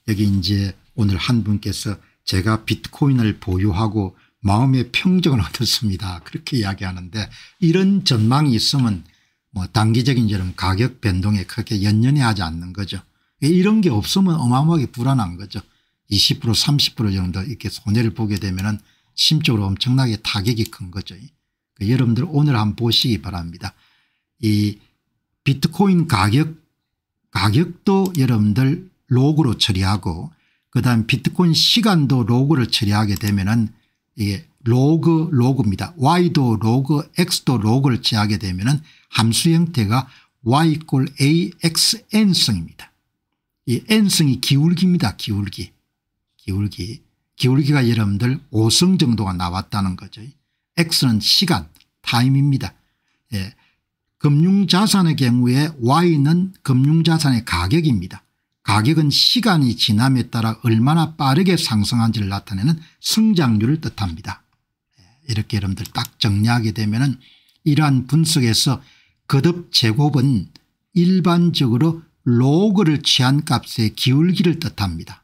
여기 이제 오늘 한 분께서 제가 비트코인을 보유하고 마음의 평정을 얻었습니다. 그렇게 이야기하는데 이런 전망이 있으면 뭐 단기적인 여러분 가격 변동에 크게 연연해 하지 않는 거죠. 이런 게 없으면 어마어마하게 불안한 거죠. 20% 30% 정도 이렇게 손해를 보게 되면은 심적으로 엄청나게 타격이 큰 거죠. 여러분들 오늘 한번 보시기 바랍니다. 이 비트코인 가격도 여러분들 로그로 처리하고 그다음 비트코인 시간도 로그를 처리하게 되면은 이게 로그입니다. Y도 로그 X도 로그를 취하게 되면은 함수 형태가 Y = AXN승입니다. 이 N성이 기울기입니다. 기울기. 기울기가 여러분들 5성 정도가 나왔다는 거죠. X는 시간 타임입니다. 예. 금융자산의 경우에 Y는 금융자산의 가격입니다. 가격은 시간이 지남에 따라 얼마나 빠르게 상승한지를 나타내는 성장률을 뜻합니다. 이렇게 여러분들 딱 정리하게 되면은 이러한 분석에서 거듭 제곱은 일반적으로 로그를 취한 값의 기울기를 뜻합니다.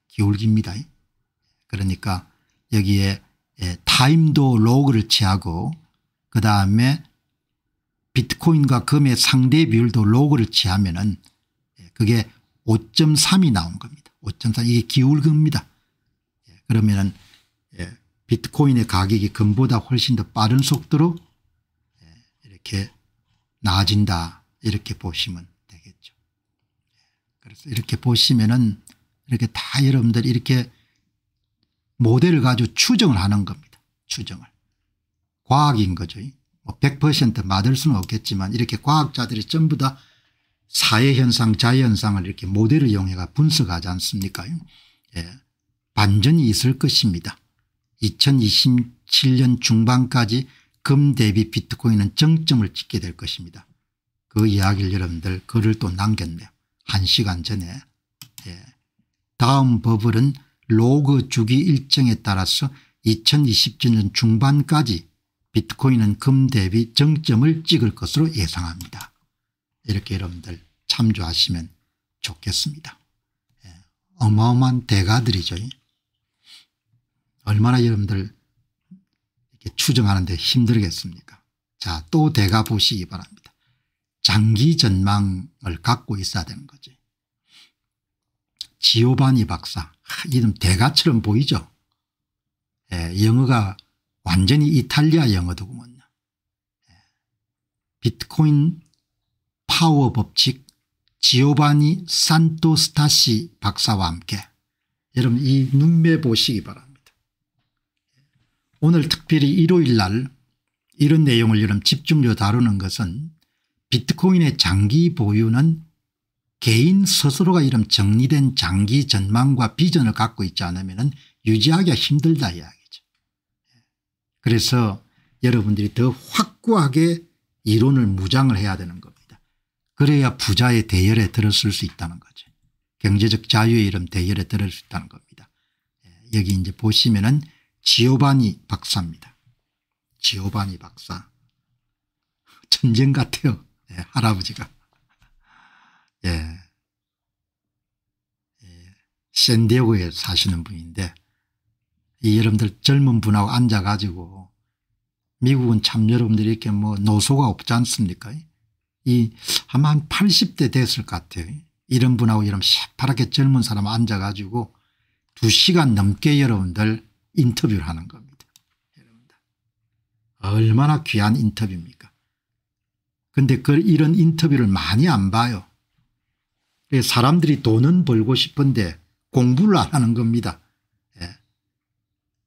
기울기입니다. 그러니까 여기에 타임도 로그를 취하고 그다음에 비트코인과 금의 상대 비율도 로그를 취하면은 그게 5.3이 나온 겁니다. 5.3 이게 기울기입니다. 그러면은 비트코인의 가격이 금보다 훨씬 더 빠른 속도로 이렇게 나아진다 이렇게 보시면 되겠죠. 그래서 이렇게 보시면은 이렇게 다 여러분들 이렇게 모델을 가지고 추정을 하는 겁니다. 추정을. 과학인 거죠. 뭐 100% 맞을 수는 없겠지만 이렇게 과학자들이 전부 다 사회현상 자연현상을 이렇게 모델을 이용해 분석하지 않습니까? 반전이 있을 것입니다. 2027년 중반까지 금 대비 비트코인은 정점을 찍게 될 것입니다. 그 이야기를 여러분들 글을 또 남겼네요. 1시간 전에. 다음 버블은 로그 주기 일정에 따라서 2027년 중반까지 비트코인은 금 대비 정점을 찍을 것으로 예상합니다. 이렇게 여러분들 참조하시면 좋겠습니다. 어마어마한 대가들이죠. 얼마나 여러분들 이렇게 추정하는 데 힘들겠습니까? 자, 또 대가 보시기 바랍니다. 장기 전망을 갖고 있어야 되는 거죠. 지오바니 박사. 이름 대가처럼 보이죠. 영어가 완전히 이탈리아 영어더구먼요. 비트코인 파워 법칙 지오바니 산토스타시 박사와 함께 여러분 이 눈매 보시기 바랍니다. 오늘 특별히 일요일 날 이런 내용을 여러분 집중적으로 다루는 것은 비트코인의 장기 보유는 개인 스스로가 이런 정리된 장기 전망과 비전을 갖고 있지 않으면 유지하기가 힘들다 이야기죠. 그래서 여러분들이 더 확고하게 이론을 무장을 해야 되는 겁니다. 그래야 부자의 대열에 들었을 수 있다는 거죠. 경제적 자유의 이름 대열에 들을 수 있다는 겁니다. 여기 이제 보시면은 지오바니 박사입니다. 지오바니 박사. 전쟁 같아요. 할아버지가. 샌디에고에 사시는 분인데 이 여러분들 젊은 분하고 앉아 가지고 미국은 참 여러분들이 이렇게 뭐 노소가 없지 않습니까? 이 아마 한 80대 됐을 것 같아요. 이런 분하고 이런 새파랗게 젊은 사람 앉아 가지고 2시간 넘게 여러분들 인터뷰를 하는 겁니다. 여러분들. 얼마나 귀한 인터뷰입니까? 그런데 이런 인터뷰를 많이 안 봐요. 사람들이 돈은 벌고 싶은데 공부를 안 하는 겁니다.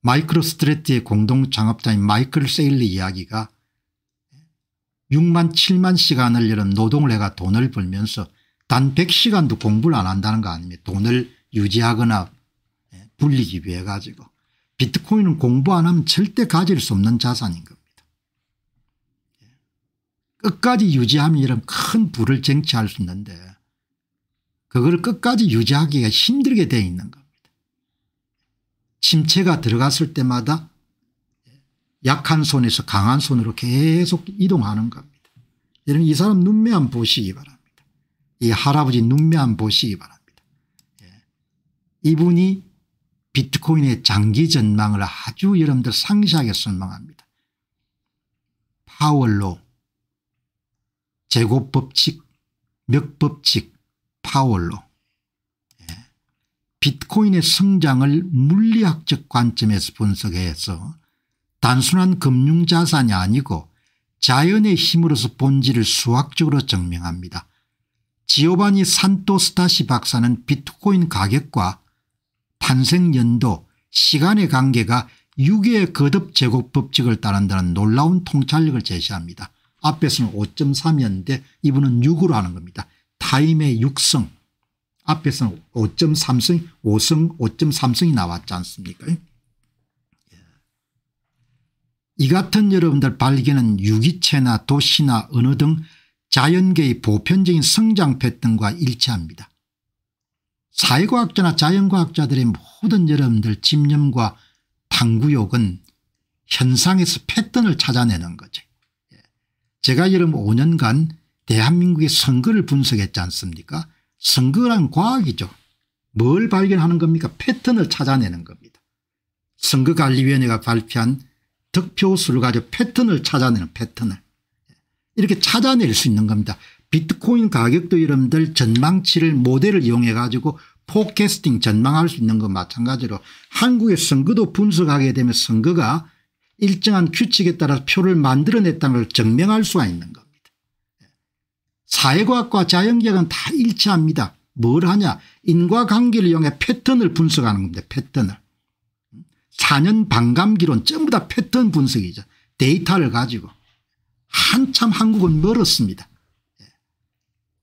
마이크로스트래티의 공동 창업자인 마이클 세일리 이야기가 6만 7만 시간을 이런 노동을 해가 돈을 벌면서 단 100시간도 공부를 안 한다는 거 아닙니까? 돈을 유지하거나 불리기 위해 가지고. 비트코인은 공부 안 하면 절대 가질 수 없는 자산인 겁니다. 끝까지 유지하면 이런 큰 부를 쟁취할 수 있는데 그걸 끝까지 유지하기가 힘들게 되어 있는 겁니다. 침체가 들어갔을 때마다 약한 손에서 강한 손으로 계속 이동하는 겁니다. 여러분 이 사람 눈매 한번 보시기 바랍니다. 이 할아버지 눈매 한번 보시기 바랍니다. 이분이 비트코인의 장기 전망을 아주 여러분들 상세하게 설명합니다. 파월로 제곱법칙 멱법칙 파월로 비트코인의 성장을 물리학적 관점에서 분석해서 단순한 금융자산이 아니고 자연의 힘으로서 본질을 수학적으로 증명합니다. 지오바니 산토스타시 박사는 비트코인 가격과 탄생 연도 시간의 관계가 6의 거듭 제곱 법칙을 따른다는 놀라운 통찰력을 제시합니다. 앞에서는 5.3이었는데 이분은 6으로 하는 겁니다. 타임의 육성 앞에서는 5.3승 5승 5.3승이 나왔지 않습니까? 이 같은 여러분들 발견은 유기체나 도시나 언어 등 자연계의 보편적인 성장 패턴과 일치합니다. 사회과학자나 자연과학자들의 모든 여러분들 집념과 탐구욕은 현상에서 패턴을 찾아내는 거죠. 제가 여러분 5년간 대한민국의 선거를 분석했지 않습니까? 선거란 과학이죠. 뭘 발견하는 겁니까? 패턴을 찾아내는 겁니다. 선거관리위원회가 발표한 득표수를 가지고 패턴을 찾아내는 패턴을 이렇게 찾아낼 수 있는 겁니다. 비트코인 가격도 여러분들 전망치를 모델을 이용해 가지고 포캐스팅 전망할 수 있는 것 마찬가지로 한국의 선거도 분석하게 되면 선거가 일정한 규칙에 따라 표를 만들어냈다는 걸 증명할 수가 있는 겁니다. 사회과학과 자연계학은 다 일치합니다. 뭘 하냐 인과관계를 이용해 패턴을 분석하는 겁니다. 패턴을. 4년 반감기론 전부 다 패턴 분석이죠. 데이터를 가지고. 한참 한국은 멀었습니다.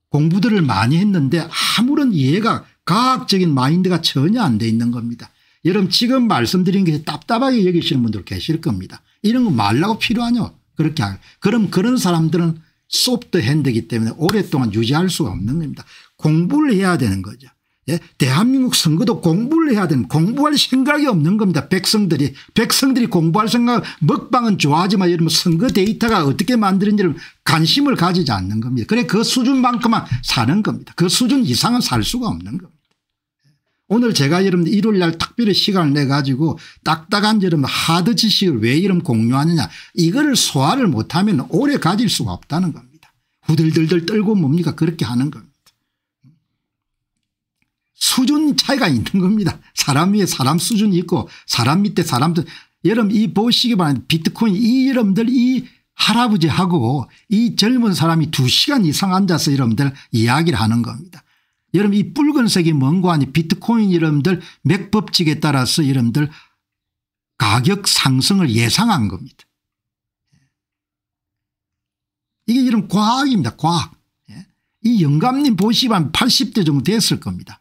공부들을 많이 했는데 아무런 이해가 과학적인 마인드가 전혀 안 돼 있는 겁니다. 여러분 지금 말씀드린 게 답답하게 여기시는 분들 계실 겁니다. 이런 거 말라고 필요하냐 그렇게 그럼 그런 사람들은 소프트 핸드이기 때문에 오랫동안 유지할 수가 없는 겁니다. 공부를 해야 되는 거죠. 예? 대한민국 선거도 공부를 해야 되는 공부할 생각이 없는 겁니다. 백성들이 공부할 생각 먹방은 좋아하지만 여러분 선거 데이터가 어떻게 만드는지를 관심을 가지지 않는 겁니다. 그래 그 수준만큼만 사는 겁니다. 그 수준 이상은 살 수가 없는 겁니다. 오늘 제가 여러분 일요일 날 특별히 시간을 내 가지고 딱딱한 여러분 하드 지식을 왜 이런 공유하느냐 이거를 소화를 못하면 오래 가질 수가 없다는 겁니다. 후들들들 떨고 뭡니까 그렇게 하는 겁니다. 수준 차이가 있는 겁니다. 사람 위에 사람 수준이 있고 사람 밑에 사람들 여러분 이 보시기 바랍니다. 비트코인 이 여러분들 이 할아버지하고 이 젊은 사람이 2시간 이상 앉아서 여러분들 이야기를 하는 겁니다. 여러분 이 붉은색이 뭔고 하니 비트코인 여러분들 맥법칙에 따라서 여러분들 가격 상승을 예상한 겁니다. 이게 여러분 과학입니다. 과학. 이 영감님 보시면 80대 정도 됐을 겁니다.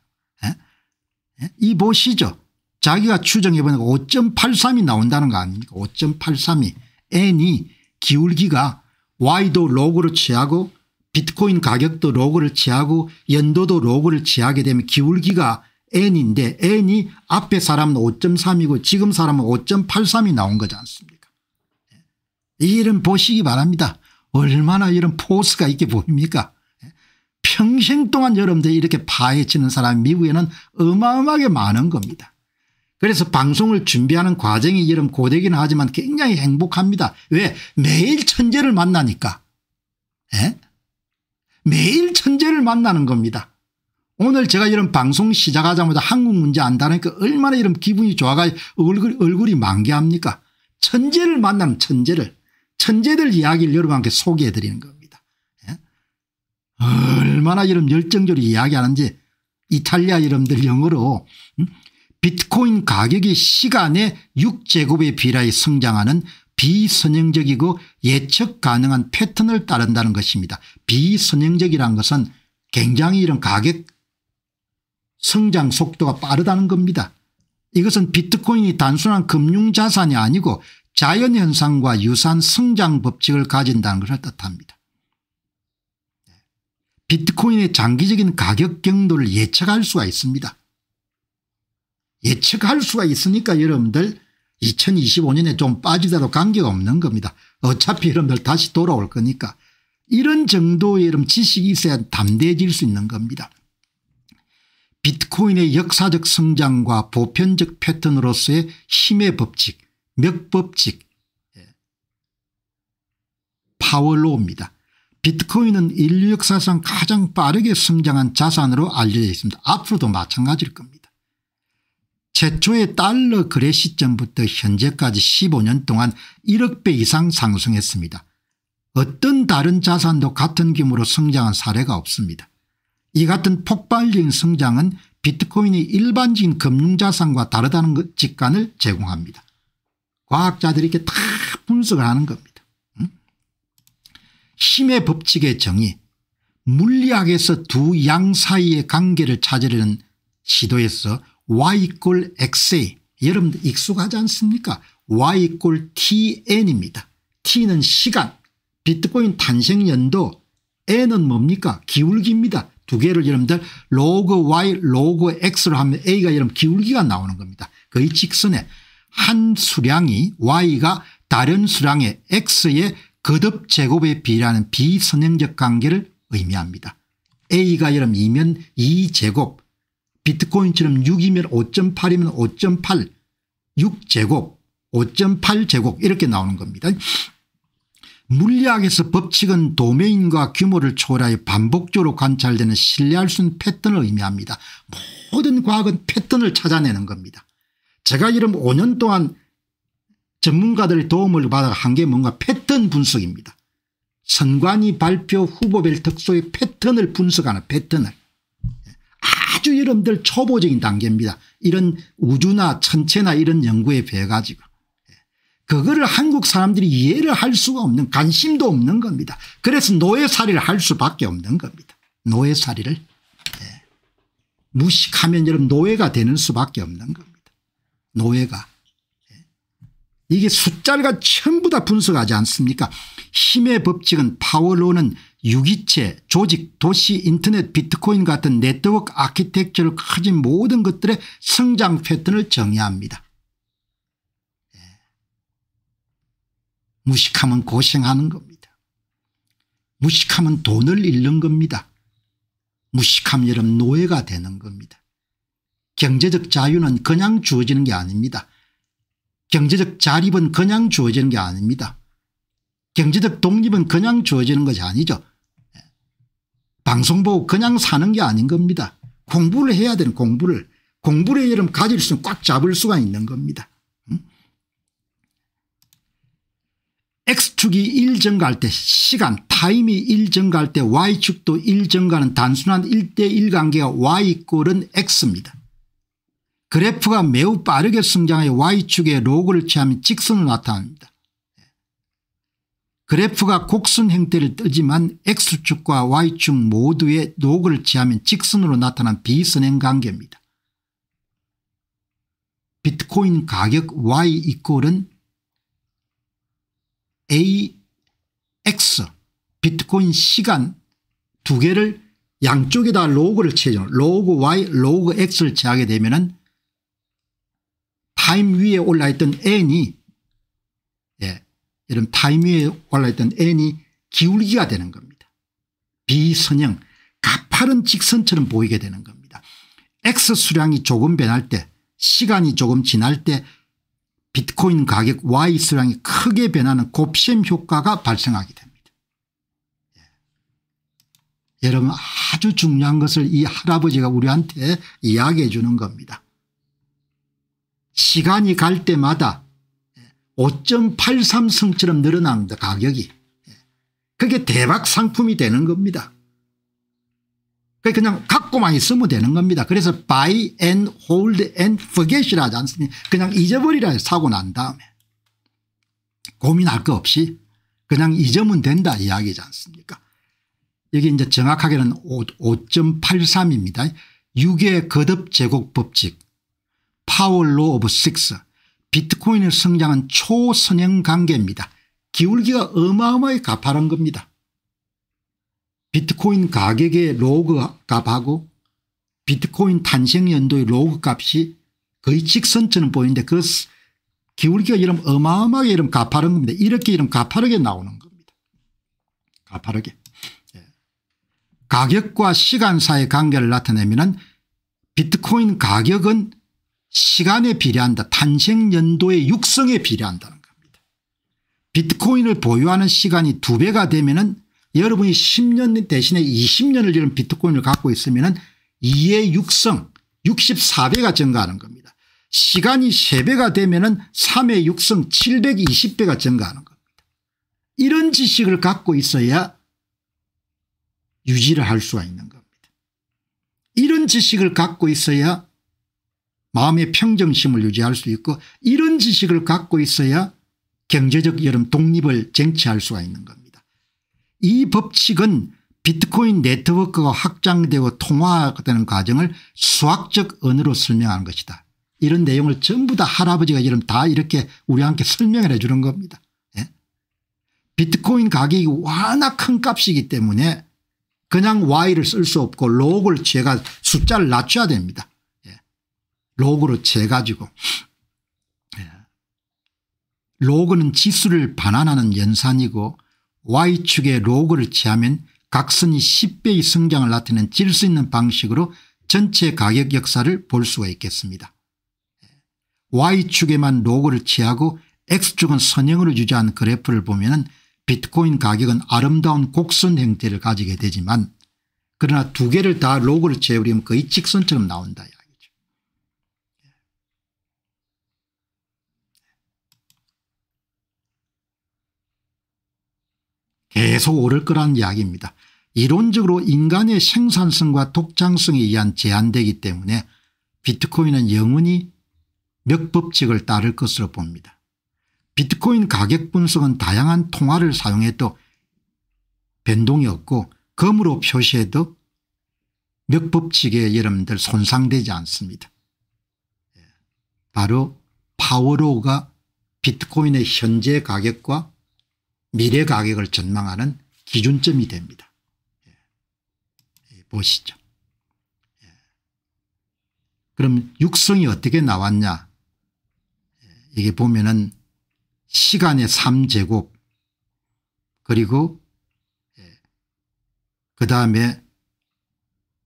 이 보시죠. 자기가 추정해 보니까 5.83이 나온다는 거 아닙니까 5.83이 N이 기울기가 Y도 로그를 취하고 비트코인 가격도 로그를 취하고 연도도 로그를 취하게 되면 기울기가 N인데 N이 앞에 사람은 5.3이고 지금 사람은 5.83이 나온 거지 않습니까. 이런 보시기 바랍니다. 얼마나 이런 포스가 있게 보입니까. 평생 동안 여러분들이 이렇게 파헤치는 사람이 미국에는 어마어마하게 많은 겁니다. 그래서 방송을 준비하는 과정이 여러분 고되기는 하지만 굉장히 행복합니다. 왜? 매일 천재를 만나니까. 매일 천재를 만나는 겁니다. 오늘 제가 이런 방송 시작하자마자 한국 문제 안다니까 얼마나 이런 기분이 좋아가지고 얼굴이 만개합니까. 천재를 만나는 천재들 이야기를 여러분께 소개해 드리는 겁니다. 얼마나 이런 열정적으로 이야기하는지 이탈리아 여러분들 영어로 비트코인 가격이 시간의 6제곱에 비례해 성장하는 비선형적이고 예측 가능한 패턴을 따른다는 것입니다. 비선형적이라는 것은 굉장히 이런 가격 성장 속도가 빠르다는 겁니다. 이것은 비트코인이 단순한 금융자산이 아니고 자연현상과 유사한 성장 법칙을 가진다는 것을 뜻합니다. 비트코인의 장기적인 가격 경도를 예측할 수가 있습니다. 예측할 수가 있으니까 여러분들 2025년에 좀 빠지더라도 관계가 없는 겁니다. 어차피 여러분들 다시 돌아올 거니까 이런 정도의 여러분 지식이 있어야 담대해질 수 있는 겁니다. 비트코인의 역사적 성장과 보편적 패턴으로서의 힘의 법칙, 맥법칙, 파워로우입니다. 비트코인은 인류 역사상 가장 빠르게 성장한 자산으로 알려져 있습니다. 앞으로도 마찬가지일 겁니다. 최초의 달러 거래 시점부터 현재까지 15년 동안 1억 배 이상 상승했습니다. 어떤 다른 자산도 같은 규모로 성장한 사례가 없습니다. 이 같은 폭발적인 성장은 비트코인이 일반적인 금융자산과 다르다는 직관을 제공합니다. 과학자들이 이렇게 다 분석을 하는 겁니다. 힘의 법칙의 정의 물리학에서 두 양 사이의 관계를 찾으려는 시도에서 y = xa, 여러분들 익숙하지 않습니까? y = tn입니다. t는 시간, 비트코인 탄생 연도, n은 뭡니까? 기울기입니다. 두 개를 여러분들 로그 y 로그 x로 하면 a가 여러분 기울기가 나오는 겁니다. 거의 직선에 한 수량이 y가 다른 수량의 x의 거듭 제곱에 비례하는 비선형적 관계를 의미합니다. a가 여러분 2면 2제곱, 비트코인처럼 6이면 5.8이면 5.8, 6제곱, 5.8제곱 이렇게 나오는 겁니다. 물리학에서 법칙은 도메인과 규모를 초월하여 반복적으로 관찰되는 신뢰할 수 있는 패턴을 의미합니다. 모든 과학은 패턴을 찾아내는 겁니다. 제가 이런 5년 동안 전문가들의 도움을 받아 한 게 뭔가 패턴 분석입니다. 선관위 발표 후보별 특수의 패턴을 분석하는 패턴을. 아주 여러분들 초보적인 단계입니다. 이런 우주나 천체나 이런 연구에 비해 가지고. 그거를 한국 사람들이 이해를 할 수가 없는, 관심도 없는 겁니다. 그래서 노예살이를 할 수밖에 없는 겁니다. 노예살이를. 무식하면 여러분 노예가 되는 수밖에 없는 겁니다. 노예가. 이게 숫자가 전부 다 분석하지 않습니까? 힘의 법칙은 파워로는 유기체, 조직, 도시, 인터넷, 비트코인 같은 네트워크 아키텍처를 가진 모든 것들의 성장 패턴을 정의합니다. 무식하면 고생하는 겁니다. 무식하면 돈을 잃는 겁니다. 무식하면 여러분 노예가 되는 겁니다. 경제적 자유는 그냥 주어지는 게 아닙니다. 경제적 자립은 그냥 주어지는 게 아닙니다. 경제적 독립은 그냥 주어지는 것이 아니죠. 방송 보고 그냥 사는 게 아닌 겁니다. 공부를 해야 되는 공부를 여러분 가질 수 있는 꽉 잡을 수가 있는 겁니다. X축이 1 증가할 때 시간 타임이 1 증가할 때 Y축도 1 증가하는 단순한 1대1 관계가 Y 꼴은 X입니다. 그래프가 매우 빠르게 성장하여 Y축의 로그를 취하면 직선으로 나타납니다. 그래프가 곡선 형태를 띠지만 X축과 Y축 모두의 로그를 취하면 직선으로 나타난 비선행 관계입니다. 비트코인 가격 Y 이꼴은 AX, 비트코인 시간 두 개를 양쪽에다 로그를 채죠. 로그 Y, 로그 X를 채하게 되면은 타임 위에 올라있던 N이, 이런 타임 위에 올라있던 N이 기울기가 되는 겁니다. 비선형, 가파른 직선처럼 보이게 되는 겁니다. X 수량이 조금 변할 때, 시간이 조금 지날 때 비트코인 가격 Y 수량이 크게 변하는 곱셈 효과가 발생하게 됩니다. 여러분 아주 중요한 것을 이 할아버지가 우리한테 이야기해 주는 겁니다. 시간이 갈 때마다 5.83승처럼 늘어납니다. 가격이. 그게 대박 상품이 되는 겁니다. 그냥 갖고만 있으면 되는 겁니다. 그래서 buy and hold and forget이라 하지 않습니까? 그냥 잊어버리라 사고 난 다음에. 고민할 거 없이 그냥 잊으면 된다 이야기지 않습니까? 여기 이제 정확하게는 5.83입니다. 6의 거듭 제곱 법칙, 파워로 오브 6, 비트코인의 성장은 초선형 관계입니다. 기울기가 어마어마하게 가파른 겁니다. 비트코인 가격의 로그 값하고 비트코인 탄생 연도의 로그 값이 거의 직선처럼 보이는데 그 기울기가 이런 어마어마하게 이런 가파른 겁니다. 이렇게 이런 가파르게 나오는 겁니다. 가파르게. 가격과 시간 사이의 관계를 나타내면 비트코인 가격은 시간에 비례한다. 탄생 연도의 육성에 비례한다는 겁니다. 비트코인을 보유하는 시간이 2배가 되면은 여러분이 10년 대신에 20년을 이런 비트코인을 갖고 있으면 2의 육성 64배가 증가하는 겁니다. 시간이 3배가 되면 3의 육성 720배가 증가하는 겁니다. 이런 지식을 갖고 있어야 유지를 할 수가 있는 겁니다. 이런 지식을 갖고 있어야 마음의 평정심을 유지할 수 있고 이런 지식을 갖고 있어야 경제적 독립을 쟁취할 수가 있는 겁니다. 이 법칙은 비트코인 네트워크가 확장되고 통화되는 과정을 수학적 언어로 설명하는 것이다. 이런 내용을 전부 다 할아버지가 이름 다 이렇게 우리와 함께 설명을 해 주는 겁니다. 예? 비트코인 가격이 워낙 큰 값이기 때문에 그냥 Y를 쓸 수 없고 로그를 취해가 숫자를 낮춰야 됩니다. 예. 로그로 취해가지고 로그는 지수를 반환하는 연산이고 Y축의 로그를 취하면 각선이 10배의 성장을 나타내는 질수 있는 방식으로 전체 가격 역사를 볼 수가 있겠습니다. Y축에만 로그를 취하고 X축은 선형으로 유지한 그래프를 보면 비트코인 가격은 아름다운 곡선 형태를 가지게 되지만 그러나 두 개를 다 로그를 취해버리면 거의 직선처럼 나온다 이야기죠. 계속 오를 거라는 이야기입니다. 이론적으로 인간의 생산성과 독창성에 의한 제한되기 때문에 비트코인은 영원히 몇 법칙을 따를 것으로 봅니다. 비트코인 가격 분석은 다양한 통화를 사용해도 변동이 없고 검으로 표시해도 몇 법칙에 여러분들 손상되지 않습니다. 바로 파워로우가 비트코인의 현재 가격과 미래 가격을 전망하는 기준점이 됩니다. 보시죠. 그럼 육성이 어떻게 나왔냐. 이게 보면은 시간의 3제곱 그리고 그다음에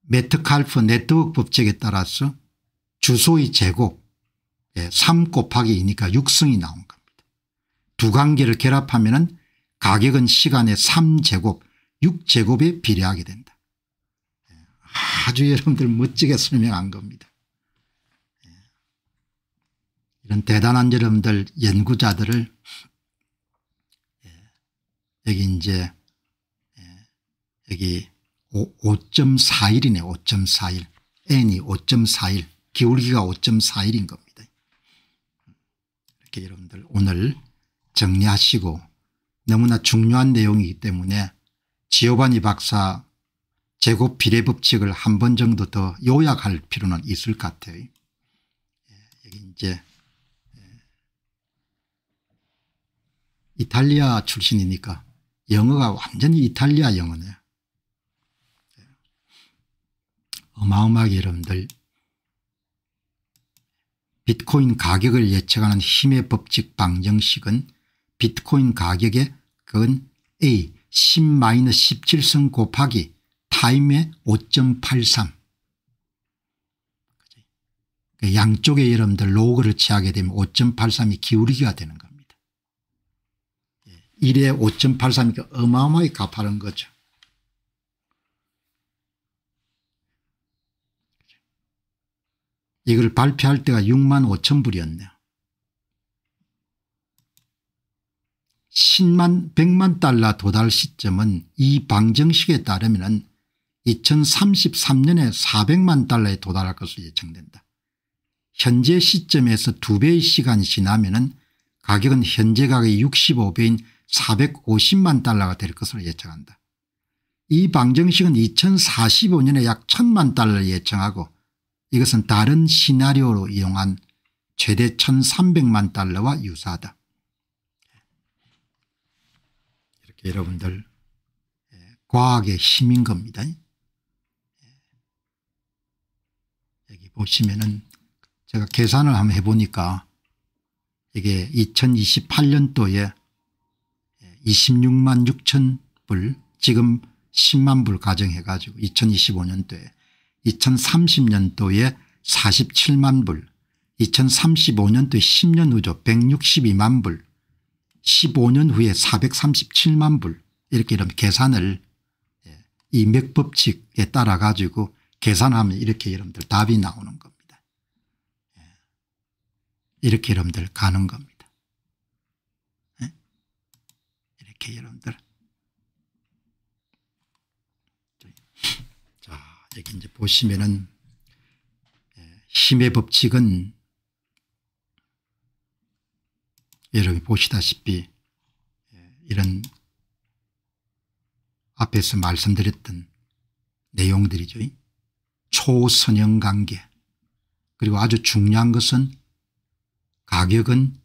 메트칼프 네트워크 법칙에 따라서 주소의 제곱 3 곱하기 2니까 육성이 나온 겁니다. 두 관계를 결합하면은 가격은 시간의 3제곱 6제곱에 비례하게 된다. 아주 여러분들 멋지게 설명한 겁니다. 이런 대단한 여러분들 연구자들을 여기 이제 여기 5.41이네 5.41 n이 5.41 기울기가 5.41인 겁니다. 이렇게 여러분들 오늘 정리하시고 너무나 중요한 내용이기 때문에 지오바니 박사 제곱 비례 법칙을 한 번 정도 더 요약할 필요는 있을 것 같아요. 여기 이제 이탈리아 출신이니까 영어가 완전히 이탈리아 영어네요. 어마어마하게 여러분들 비트코인 가격을 예측하는 힘의 법칙 방정식은 비트코인 가격의 그건 A 10-17성 곱하기 타임의 5.83 양쪽에 여러분들 로그를 취하게 되면 5.83이 기울기가 되는 겁니다. 1에 5.83이니까 어마어마하게 가파른 거죠. 이걸 발표할 때가 6만 5천 불이었네요. 10만 100만 달러 도달 시점은 이 방정식에 따르면 2033년에 400만 달러에 도달할 것으로 예측된다. 현재 시점에서 2배의 시간이 지나면 가격은 현재 가격의 65배인 450만 달러가 될 것으로 예측한다. 이 방정식은 2045년에 약 1000만 달러를 예측하고 이것은 다른 시나리오로 이용한 최대 1300만 달러와 유사하다. 이렇게 여러분들 과학의 힘인 겁니다. 여기 보시면은 제가 계산을 한번 해보니까 이게 2028년도에 26만 6천 불 지금 10만 불 가정해 가지고 2025년도에 2030년도에 47만 불 2035년도에 10년 후죠 162만 불 15년 후에 437만 불 이렇게 이런 계산을 이 맥법칙에 따라 가지고 계산하면 이렇게 여러분들 답이 나오는 겁니다. 이렇게 여러분들 가는 겁니다. 이렇게 여러분들 자 여기 이제 보시면은 힘의 법칙은 여러분이 보시다시피 이런 앞에 앞에서 말씀드렸던 내용들이죠. 초선형 관계, 그리고 아주 중요한 것은 가격은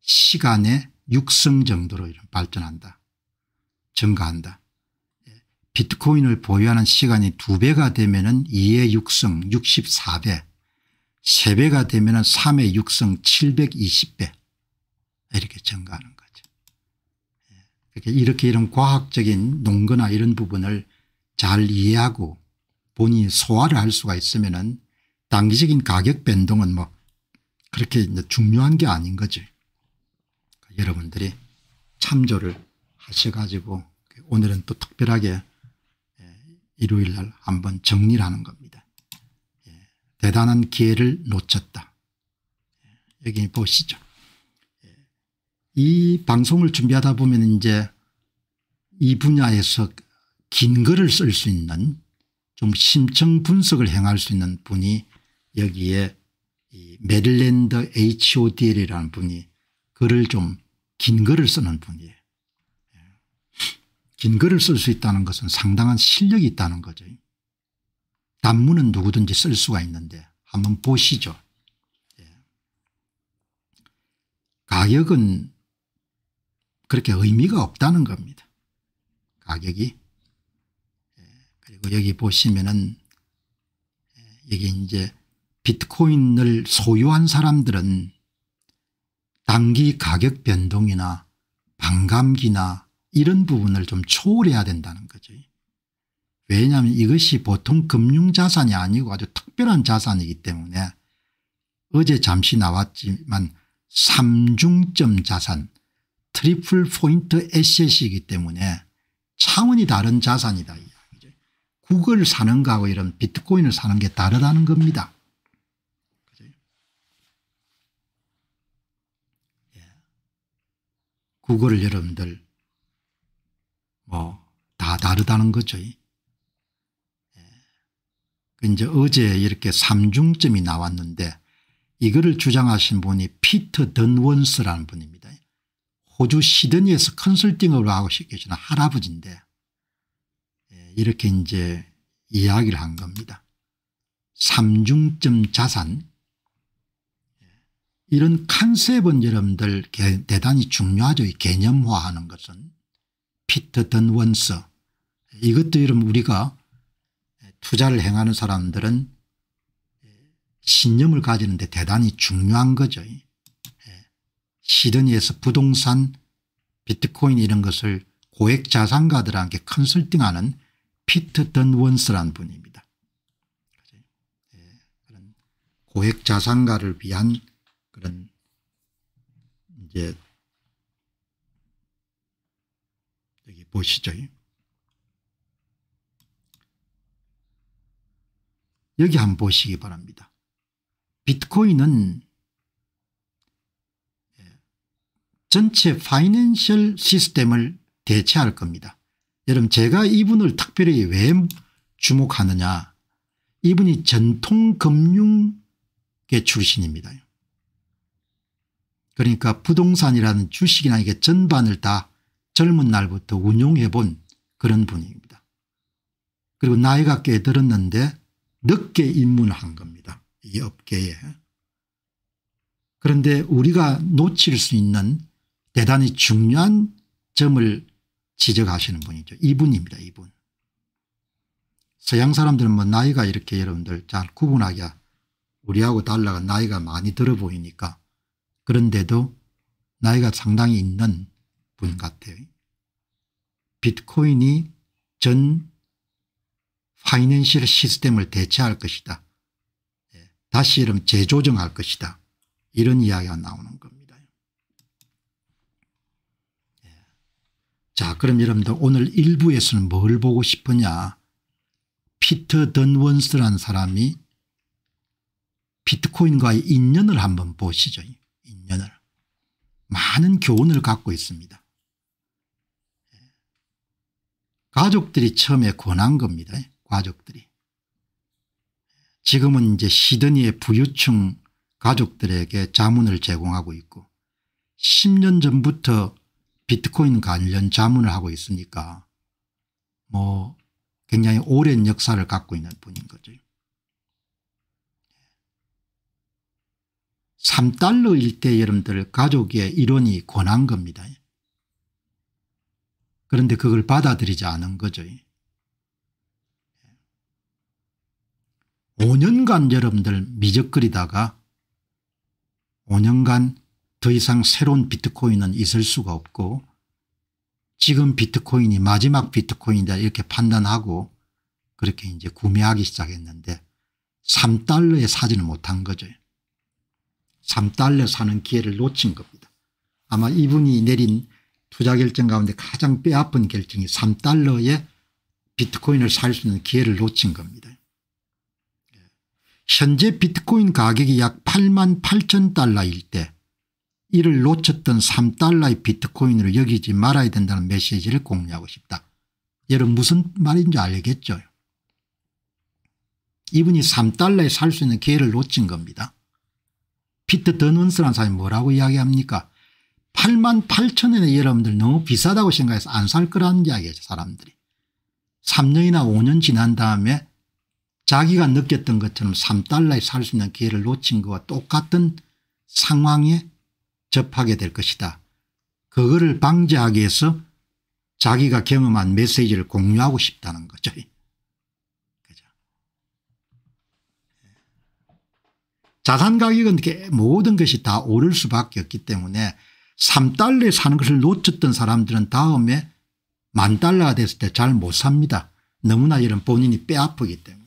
시간의 육성 정도로 발전한다, 증가한다. 비트코인을 보유하는 시간이 2배가 되면 2의 육성 64배, 3배가 되면 3의 육성 720배 이렇게 증가하는 거죠. 이렇게 이런 과학적인 논거나 이런 부분을 잘 이해하고 본인이 소화를 할 수가 있으면 단기적인 가격 변동은 뭐 그렇게 중요한 게 아닌 거죠. 여러분들이 참조를 하셔가지고 오늘은 또 특별하게 일요일 날 한번 정리를 하는 겁니다. 대단한 기회를 놓쳤다. 여기 보시죠. 이 방송을 준비하다 보면 이제 이 분야에서 긴 글을 쓸 수 있는 좀 심층 분석을 행할 수 있는 분이 여기에 이 메릴랜드 HODL이라는 분이 글을 좀 긴 글을 쓰는 분이에요. 긴 글을 쓸 수 있다는 것은 상당한 실력이 있다는 거죠. 단문은 누구든지 쓸 수가 있는데 한번 보시죠. 가격은 그렇게 의미가 없다는 겁니다. 가격이. 그리고 여기 보시면은 여기 이제 비트코인을 소유한 사람들은 단기 가격 변동이나 반감기나 이런 부분을 좀 초월해야 된다는 거죠. 왜냐하면 이것이 보통 금융자산이 아니고 아주 특별한 자산이기 때문에 어제 잠시 나왔지만 삼중점 자산, 트리플 포인트 에셋이기 때문에 차원이 다른 자산이다. 구글 사는 거하고 이런 비트코인을 사는 게 다르다는 겁니다. 구글을 여러분들 뭐 다 다르다는 거죠. 이제 어제 이렇게 삼중점이 나왔는데 이거를 주장하신 분이 피터 던원스라는 분입니다. 호주 시드니에서 컨설팅을 하고 계시는 할아버지인데 이렇게 이제 이야기를 한 겁니다. 삼중점 자산, 이런 컨셉은 여러분들 대단히 중요하죠. 개념화하는 것은. 피터 던원스, 이것도 여러분 우리가 투자를 행하는 사람들은 신념을 가지는데 대단히 중요한 거죠. 시드니에서 부동산, 비트코인 이런 것을 고액자산가들에게 컨설팅하는 피터 던원스라는 분입니다. 그런 고액자산가를 위한 그런 이제 여기 보시죠. 여기 한번 보시기 바랍니다. 비트코인은 전체 파이낸셜 시스템을 대체할 겁니다. 여러분 제가 이분을 특별히 왜 주목하느냐, 이분이 전통금융계 출신입니다. 그러니까 부동산이라는 주식이나 이게 전반을 다 젊은 날부터 운용해 본 그런 분입니다. 그리고 나이가 꽤 들었는데 늦게 입문한 겁니다. 이 업계에. 그런데 우리가 놓칠 수 있는 대단히 중요한 점을 지적하시는 분이죠. 이분입니다. 이분. 서양 사람들은 뭐 나이가 이렇게 여러분들 잘 구분하기가 우리하고 달라가 나이가 많이 들어 보이니까, 그런데도 나이가 상당히 있는 분 같아요. 비트코인이 전 파이낸셜 시스템을 대체할 것이다. 다시 여러분 재조정할 것이다. 이런 이야기가 나오는 겁니다. 자, 그럼 여러분들 오늘 1부에서는 뭘 보고 싶으냐. 피터 던원스라는 사람이 비트코인과의 인연을 한번 보시죠. 인연을. 많은 교훈을 갖고 있습니다. 가족들이 처음에 권한 겁니다. 가족들이. 지금은 이제 시드니의 부유층 가족들에게 자문을 제공하고 있고 10년 전부터 비트코인 관련 자문을 하고 있으니까 뭐 굉장히 오랜 역사를 갖고 있는 분인 거죠. 3달러일 때 여러분들 가족의 일원이 권한 겁니다. 그런데 그걸 받아들이지 않은 거죠. 5년간 여러분들 미적거리다가 5년간 더 이상 새로운 비트코인은 있을 수가 없고 지금 비트코인이 마지막 비트코인이다 이렇게 판단하고 그렇게 이제 구매하기 시작했는데 3달러에 사지는 못한 거죠. 3달러 사는 기회를 놓친 겁니다. 아마 이분이 내린 투자 결정 가운데 가장 뼈아픈 결정이 3달러에 비트코인을 살 수 있는 기회를 놓친 겁니다. 현재 비트코인 가격이 약 88,000달러일 때 이를 놓쳤던 3달러의 비트코인으로 여기지 말아야 된다는 메시지를 공유하고 싶다. 여러분 무슨 말인지 알겠죠? 이분이 3달러에 살 수 있는 기회를 놓친 겁니다. 피터 더넌스라는 사람이 뭐라고 이야기합니까? 88,000원에 여러분들 너무 비싸다고 생각해서 안 살 거라는 이야기죠. 사람들이. 3년이나 5년 지난 다음에 자기가 느꼈던 것처럼 3달러에 살 수 있는 기회를 놓친 것과 똑같은 상황에 접하게 될 것이다. 그거를 방지하기 위해서 자기가 경험한 메시지를 공유하고 싶다는 거죠. 그죠? 자산 가격은 모든 것이 다 오를 수밖에 없기 때문에 3달러에 사는 것을 놓쳤던 사람들은 다음에 10,000달러가 됐을 때 잘 못 삽니다. 너무나 이런 본인이 뼈아프기 때문에.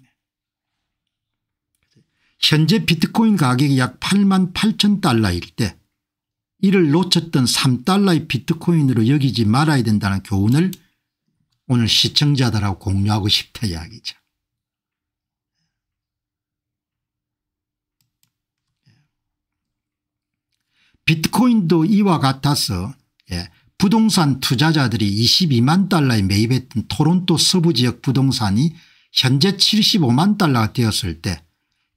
현재 비트코인 가격이 약 88,000달러일 때 이를 놓쳤던 3달러의 비트코인으로 여기지 말아야 된다는 교훈을 오늘 시청자들하고 공유하고 싶다 이야기죠. 비트코인도 이와 같아서 부동산 투자자들이 22만 달러에 매입했던 토론토 서부 지역 부동산이 현재 75만 달러가 되었을 때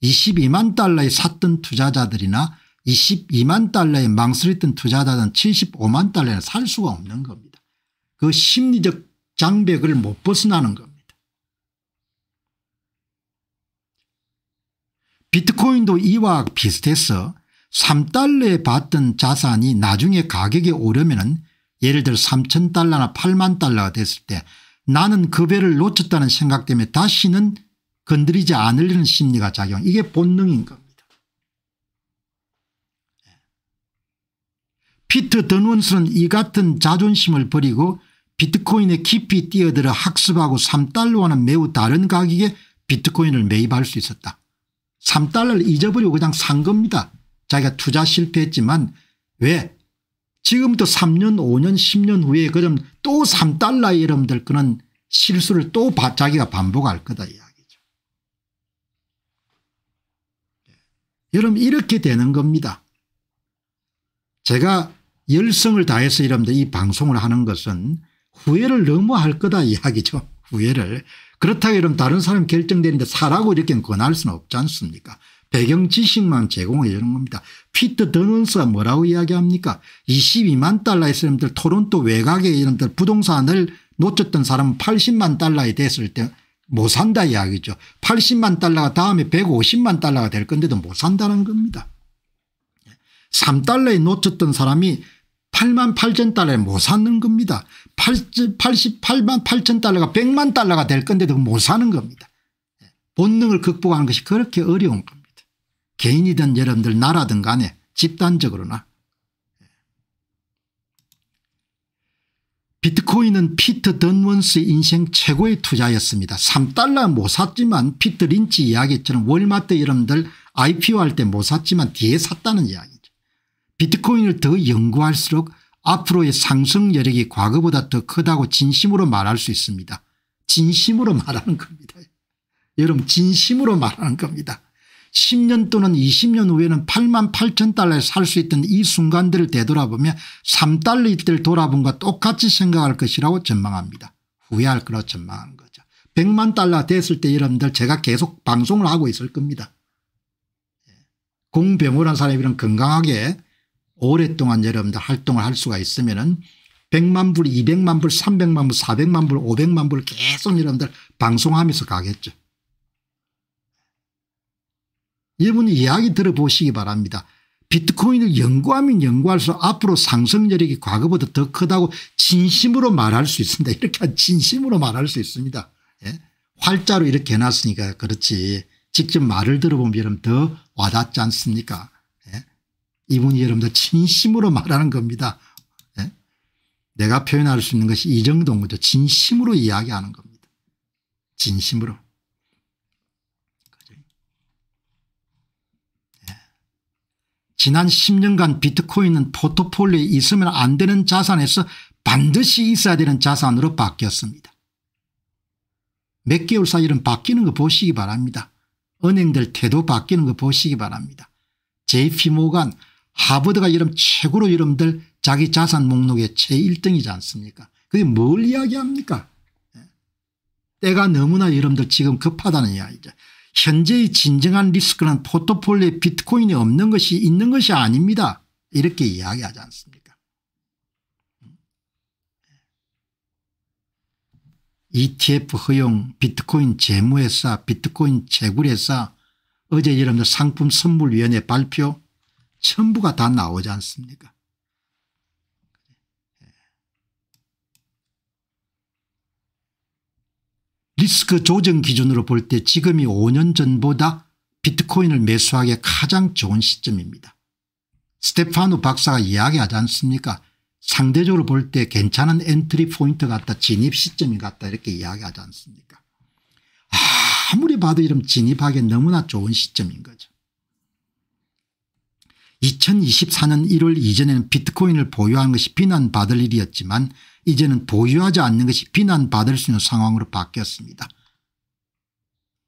22만 달러에 샀던 투자자들이나 22만 달러에 망설였던 투자자들은 75만 달러에 살 수가 없는 겁니다. 그 심리적 장벽을 못 벗어나는 겁니다. 비트코인도 이와 비슷해서 3달러에 받던 자산이 나중에 가격이 오르면은 예를 들어 3,000달러나 8만 달러가 됐을 때 나는 그 배를 놓쳤다는 생각 때문에 다시는 건드리지 않으려는 심리가 작용. 이게 본능인 겁니다. 피터 더넌스는 이 같은 자존심을 버리고 비트코인에 깊이 뛰어들어 학습하고 3달러와는 매우 다른 가격에 비트코인을 매입할 수 있었다. 3달러를 잊어버리고 그냥 산 겁니다. 자기가 투자 실패했지만 왜 지금부터 3년 5년 10년 후에 그럼 또 3달러에 여러분들 그런 실수를 또 자기가 반복할 거다 이야기죠. 여러분 이렇게 되는 겁니다. 제가 열성을 다해서 여러분들 이 방송을 하는 것은 후회를 너무 할 거다 이야기죠. 후회를. 그렇다고 여러분 다른 사람 결정되는데 사라고 이렇게 권할 수는 없지 않습니까? 배경 지식만 제공해 주는 겁니다. 피터 더넌스가 뭐라고 이야기합니까? 22만 달러의 여러분들 토론토 외곽에 여러분들 부동산을 놓쳤던 사람은 80만 달러에 됐을 때 못 산다 이야기죠. 80만 달러가 다음에 150만 달러가 될 건데도 못 산다는 겁니다. 3달러에 놓쳤던 사람이 88,000달러에 못 사는 겁니다. 88만 8,000달러가 100만 달러가 될 건데도 못 사는 겁니다. 본능을 극복하는 것이 그렇게 어려운 겁니다. 개인이든 여러분들 나라든 간에 집단적으로나. 비트코인은 피터 더넌스의 인생 최고의 투자였습니다. 3달러 못 샀지만 피터 린치 이야기처럼 월마트 여러분들 IPO 할 때 못 샀지만 뒤에 샀다는 이야기죠. 비트코인을 더 연구할수록 앞으로의 상승 여력이 과거보다 더 크다고 진심으로 말할 수 있습니다. 진심으로 말하는 겁니다. 여러분 진심으로 말하는 겁니다. 10년 또는 20년 후에는 88,000달러에 살 수 있던 이 순간들을 되돌아보면 3달러일 때를 돌아본 것과 똑같이 생각할 것이라고 전망합니다. 후회할 거라고 전망하는 거죠. 100만 달러 됐을 때 여러분들 제가 계속 방송을 하고 있을 겁니다. 공병호라는 사람이 이런 건강하게 오랫동안 여러분들 활동을 할 수가 있으면 100만 불, 200만 불, 300만 불, 400만 불, 500만 불 계속 여러분들 방송하면서 가겠죠. 여러분 이야기 들어보시기 바랍니다. 비트코인을 연구하면 연구할수록 앞으로 상승 여력이 과거보다 더 크다고 진심으로 말할 수 있습니다. 이렇게 진심으로 말할 수 있습니다. 예? 활자로 이렇게 해놨으니까 그렇지 직접 말을 들어보면 여러분 더 와닿지 않습니까? 예? 이분이 여러분들 진심으로 말하는 겁니다. 예? 내가 표현할 수 있는 것이 이 정도인 거죠. 진심으로 이야기하는 겁니다. 진심으로. 지난 10년간 비트코인은 포트폴리오에 있으면 안 되는 자산에서 반드시 있어야 되는 자산으로 바뀌었습니다. 몇 개월 사이 이런 바뀌는 거 보시기 바랍니다. 은행들 태도 바뀌는 거 보시기 바랍니다. JP모간 하버드가 이런 최고로 여러분들 자기 자산 목록의 제1등이지 않습니까? 그게 뭘 이야기합니까? 때가 너무나 여러분들 지금 급하다는 이야기죠. 현재의 진정한 리스크는 포트폴리오에 비트코인이 없는 것이 있는 것이 아닙니다. 이렇게 이야기하지 않습니까? ETF 허용, 비트코인 재무회사, 비트코인 채굴회사, 어제 여러분들 상품 선물위원회 발표 전부가 다 나오지 않습니까? 리스크 조정 기준으로 볼 때 지금이 5년 전보다 비트코인을 매수하기에 가장 좋은 시점입니다. 스테파노 박사가 이야기하지 않습니까? 상대적으로 볼 때 괜찮은 엔트리 포인트 같다, 진입 시점이 같다 이렇게 이야기하지 않습니까? 아무리 봐도 이런 진입하기에 너무나 좋은 시점인 거죠. 2024년 1월 이전에는 비트코인을 보유하는 것이 비난받을 일이었지만 이제는 보유하지 않는 것이 비난받을 수 있는 상황으로 바뀌었습니다.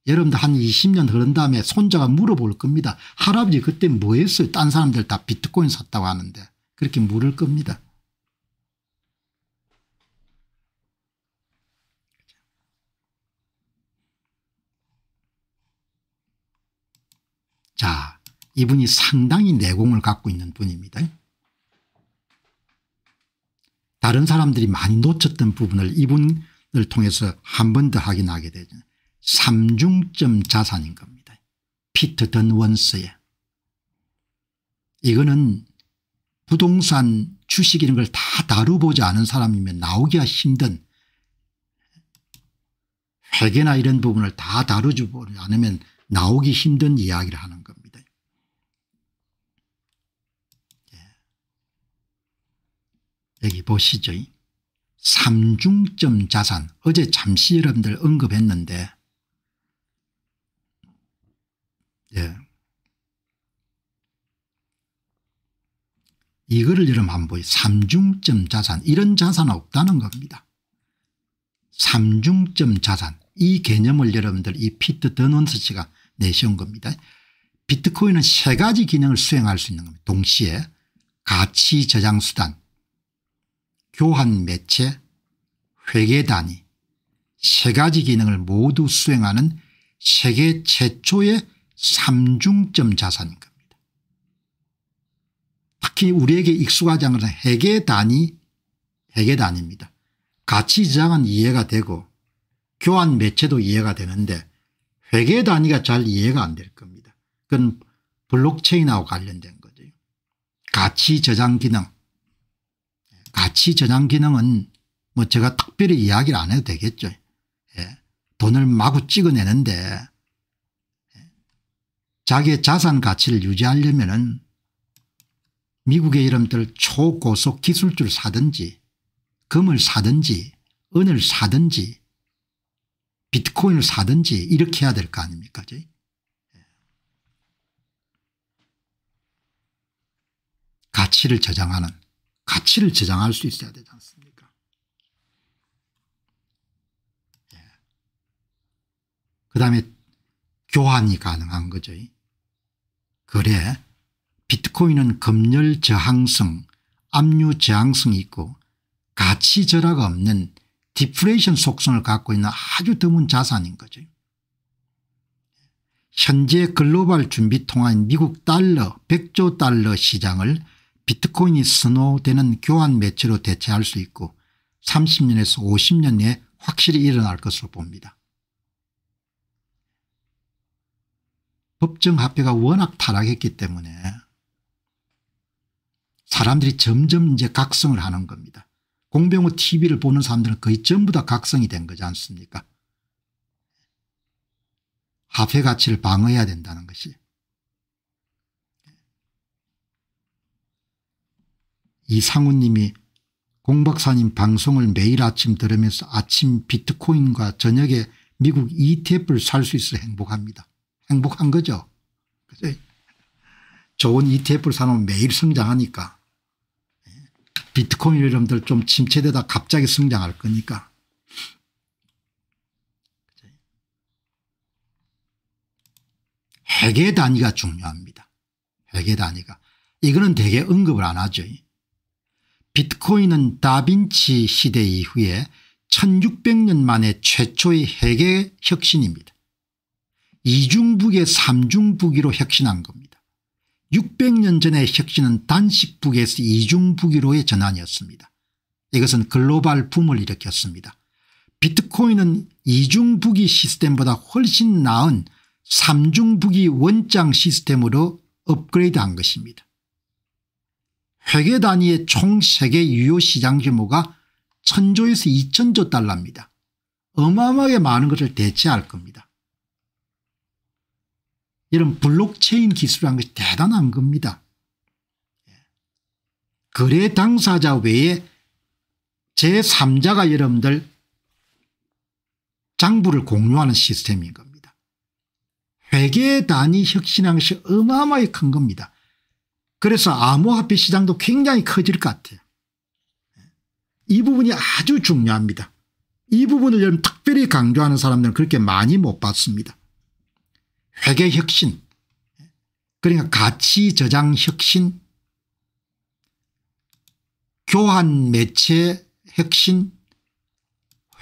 여러분들 한 20년 흐른 다음에 손자가 물어볼 겁니다. 할아버지 그때 뭐 했어요? 딴 사람들 다 비트코인 샀다고 하는데 그렇게 물을 겁니다. 자, 이분이 상당히 내공을 갖고 있는 분입니다. 다른 사람들이 많이 놓쳤던 부분을 이분을 통해서 한 번 더 확인하게 되죠. 3중점 자산인 겁니다. 피터 던원스의. 이거는 부동산 주식 이런 걸 다 다뤄보지 않은 사람이면 나오기가 힘든, 회계나 이런 부분을 다 다루지 않으면 나오기 힘든 이야기를 하는 겁니다. 여기 보시죠. 3중점 자산 어제 잠시 여러분들 언급했는데 이거를 여러분 한번 보세요. 3중점 자산 이런 자산 없다는 겁니다. 3중점 자산 이 개념을 여러분들 이 피터 더넌스 씨가 내세운 겁니다. 비트코인은 세 가지 기능을 수행할 수 있는 겁니다. 동시에 가치 저장 수단, 교환 매체, 회계 단위 세 가지 기능을 모두 수행하는 세계 최초의 3중점 자산인 겁니다. 특히 우리에게 익숙하지 않은 회계 단위입니다. 가치 저장은 이해가 되고 교환 매체도 이해가 되는데 회계 단위가 잘 이해가 안 될 겁니다. 그건 블록체인하고 관련된 거죠. 가치 저장 기능. 가치 저장 기능은 뭐 제가 특별히 이야기를 안 해도 되겠죠. 예. 돈을 마구 찍어내는데 자기의 자산 가치를 유지하려면은 미국의 여러분들 초고속 기술주를 사든지 금을 사든지 은을 사든지 비트코인을 사든지 이렇게 해야 될 거 아닙니까? 가치를 저장할 수 있어야 되지 않습니까? 그다음에 교환이 가능한 거죠. 그래 비트코인은 검열 저항성, 압류 저항성이 있고 가치 절하가 없는 디플레이션 속성을 갖고 있는 아주 드문 자산인 거죠. 현재 글로벌 준비통화인 미국 달러 100조 달러 시장을 비트코인이 선호되는 교환 매체로 대체할 수 있고 30년에서 50년 내에 확실히 일어날 것으로 봅니다. 법정화폐가 워낙 타락했기 때문에 사람들이 점점 이제 각성을 하는 겁니다. 공병호 TV를 보는 사람들은 거의 전부 다 각성이 된 거지 않습니까? 화폐 가치를 방어해야 된다는 것이. 이상우님이 공 박사님 방송을 매일 아침 들으면서 아침 비트코인과 저녁에 미국 ETF를 살 수 있어 행복합니다. 행복한 거죠. 그죠? 좋은 ETF를 사놓으면 매일 성장하니까. 비트코인 여러분들 좀 침체되다 갑자기 성장할 거니까. 회계 단위가 중요합니다. 회계 단위가. 이거는 되게 언급을 안 하죠. 비트코인은 다빈치 시대 이후에 1600년 만에 최초의 회계 혁신입니다. 이중북의 삼중북이로 혁신한 겁니다. 600년 전의 혁신은 단식북에서 이중북이로의 전환이었습니다. 이것은 글로벌 붐을 일으켰습니다. 비트코인은 이중북이 시스템보다 훨씬 나은 삼중북이 원장 시스템으로 업그레이드한 것입니다. 회계 단위의 총 세계 유효 시장 규모가 1000조에서 2000조 달러입니다. 어마어마하게 많은 것을 대체할 겁니다. 이런 블록체인 기술이라는 것이 대단한 겁니다. 거래 당사자 외에 제3자가 여러분들 장부를 공유하는 시스템인 겁니다. 회계 단위 혁신한 것이 어마어마하게 큰 겁니다. 그래서 암호화폐 시장도 굉장히 커질 것 같아요. 이 부분이 아주 중요합니다. 이 부분을 여러분 특별히 강조하는 사람들은 그렇게 많이 못 봤습니다. 회계 혁신, 그러니까 가치 저장 혁신, 교환 매체 혁신,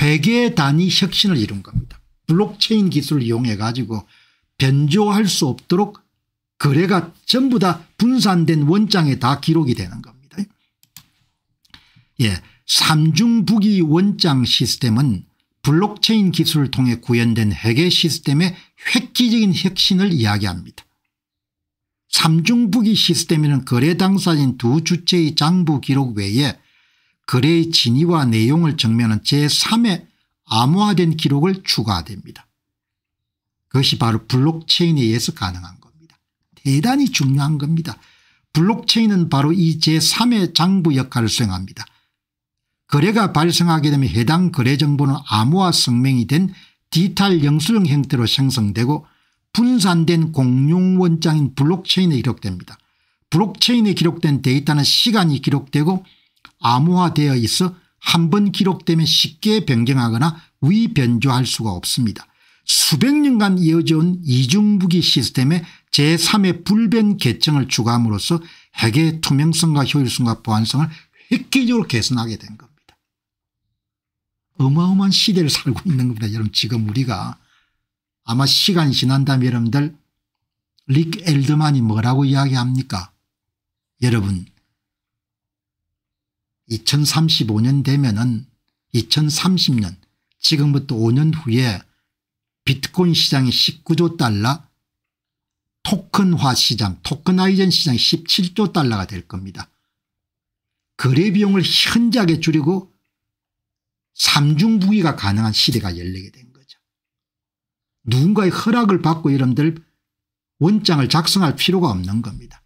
회계 단위 혁신을 이룬 겁니다. 블록체인 기술을 이용해 가지고 변조할 수 없도록 거래가 전부 다 분산된 원장에 다 기록이 되는 겁니다. 예, 삼중북이 원장 시스템은 블록체인 기술을 통해 구현된 회계 시스템의 획기적인 혁신을 이야기합니다. 삼중북이 시스템에는 거래 당사자인 두 주체의 장부 기록 외에 거래의 진위와 내용을 증명하는 제3의 암호화된 기록을 추가됩니다. 그것이 바로 블록체인에 의해서 가능한 겁니다. 대단히 중요한 겁니다. 블록체인은 바로 이 제3의 장부 역할을 수행합니다. 거래가 발생하게 되면 해당 거래 정보는 암호화 성명이 된 디지털 영수증 형태로 생성되고 분산된 공용 원장인 블록체인에 기록됩니다. 블록체인에 기록된 데이터는 시간이 기록되고 암호화되어 있어 한 번 기록되면 쉽게 변경하거나 위변조할 수가 없습니다. 수백 년간 이어져온 이중북이 시스템에 제3의 불변 계층을 추가함으로써 회계의 투명성과 효율성과 보안성을 획기적으로 개선하게 된 겁니다. 어마어마한 시대를 살고 있는 겁니다. 여러분 지금 우리가 아마 시간이 지난 다음에 여러분들 릭 엘드만이 뭐라고 이야기합니까? 여러분 2035년 되면은 2030년 지금부터 5년 후에 비트코인 시장이 19조 달러, 토큰화 시장, 토커나이젠 시장이 17조 달러가 될 겁니다. 거래 비용을 현저하게 줄이고 삼중부기가 가능한 시대가 열리게 된 거죠. 누군가의 허락을 받고 여러분들 원장을 작성할 필요가 없는 겁니다.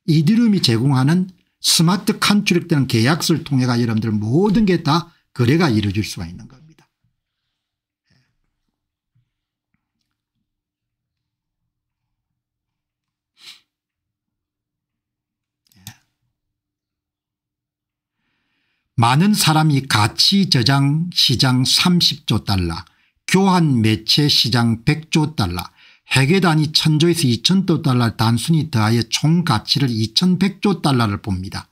이더리움이 제공하는 스마트 컨트랙트라는 계약서를 통해 여러분들 모든 게 다 거래가 이루어질 수가 있는 겁니다. 많은 사람이 가치 저장 시장 30조 달러, 교환 매체 시장 100조 달러, 회계 단위 1000조에서 2000조 달러를 단순히 더하여 총 가치를 2100조 달러를 봅니다.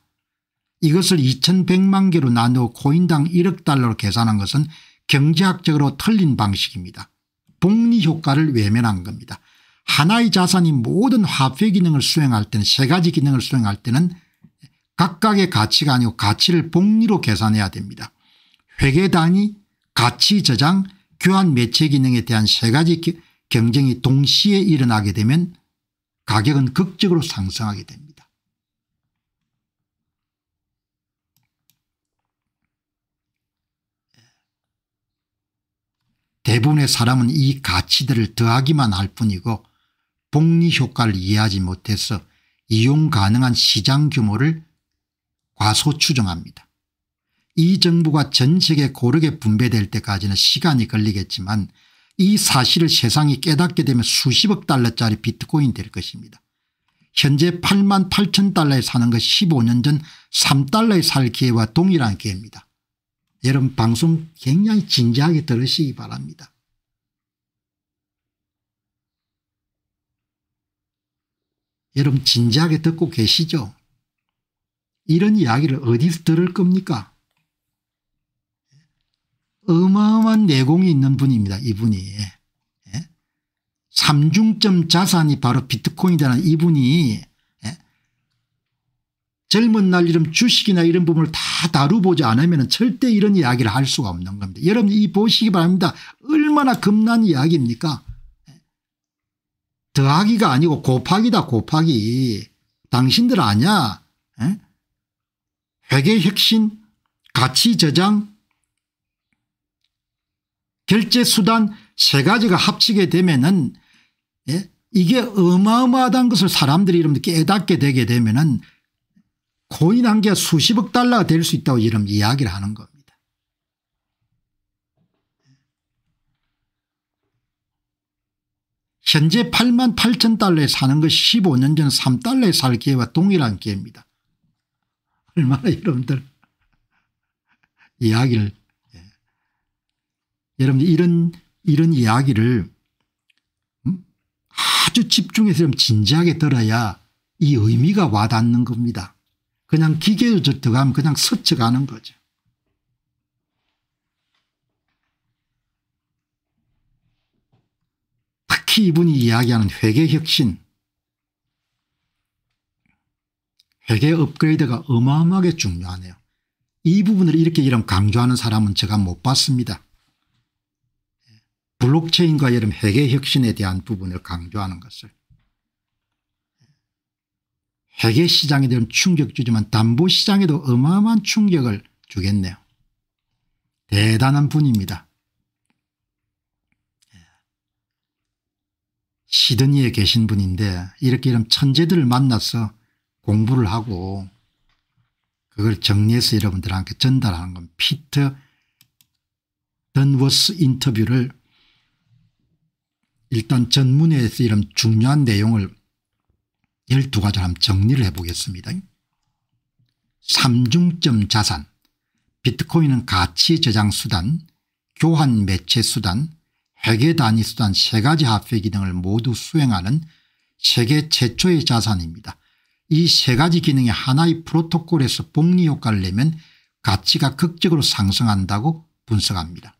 이것을 2100만 개로 나누어 코인당 1억 달러로 계산한 것은 경제학적으로 틀린 방식입니다. 복리 효과를 외면한 겁니다. 하나의 자산이 모든 화폐 기능을 수행할 때는 세 가지 기능을 수행할 때는 각각의 가치가 아니고 가치를 복리로 계산해야 됩니다. 회계 단위, 가치 저장, 교환 매체 기능에 대한 세 가지 경쟁이 동시에 일어나게 되면 가격은 극적으로 상승하게 됩니다. 대부분의 사람은 이 가치들을 더하기만 할 뿐이고 복리 효과를 이해하지 못해서 이용 가능한 시장 규모를 과소 추정합니다. 이 정보가 전 세계 고르게 분배될 때까지는 시간이 걸리겠지만 이 사실을 세상이 깨닫게 되면 수십억 달러짜리 비트코인 될 것입니다. 현재 8만 8천 달러에 사는 것 15년 전 3달러에 살 기회와 동일한 기회입니다. 여러분 방송 굉장히 진지하게 들으시기 바랍니다. 여러분 진지하게 듣고 계시죠? 이런 이야기를 어디서 들을 겁니까? 어마어마한 내공이 있는 분입니다. 이분이. 삼중점 자산이 바로 비트코인이라는 이분이 젊은 날 이런 주식이나 이런 부분을 다 다루보지 않으면 절대 이런 이야기를 할 수가 없는 겁니다. 여러분 이 보시기 바랍니다. 얼마나 겁난 이야기입니까? 더하기가 아니고 곱하기다 곱하기. 당신들 아냐? 회계혁신, 가치저장, 결제수단 세 가지가 합치게 되면은 이게 어마어마하다는 것을 사람들이 이러면 깨닫게 되게 되면은 코인 한 개가 수십억 달러가 될 수 있다고 이런 이야기를 하는 겁니다. 현재 8만 8천 달러에 사는 것이 15년 전 3달러에 살 기회와 동일한 기회입니다. 얼마나 여러분들 이야기를 여러분들 이런 이야기를 아주 집중해서 좀 진지하게 들어야 이 의미가 와닿는 겁니다. 그냥 기계로 들어가면 그냥 스쳐가는 거죠. 특히 이분이 이야기하는 회계혁신, 회계 업그레이드가 어마어마하게 중요하네요. 이 부분을 이렇게 이런 강조하는 사람은 제가 못 봤습니다. 블록체인과 이런 회계혁신에 대한 부분을 강조하는 것을. 회계시장에 대한 충격 주지만 담보시장에도 어마어마한 충격을 주겠네요. 대단한 분입니다. 시드니에 계신 분인데 이렇게 이런 천재들을 만나서 공부를 하고 그걸 정리해서 여러분들한테 전달하는 건 피터 던워스 인터뷰를 일단 전문에서 이런 중요한 내용을 12가지를 한번 정리를 해보겠습니다. 삼중점 자산, 비트코인은 가치 저장 수단, 교환 매체 수단, 회계 단위 수단 세 가지 합계 기능을 모두 수행하는 세계 최초의 자산입니다. 이 세 가지 기능이 하나의 프로토콜에서 복리 효과를 내면 가치가 극적으로 상승한다고 분석합니다.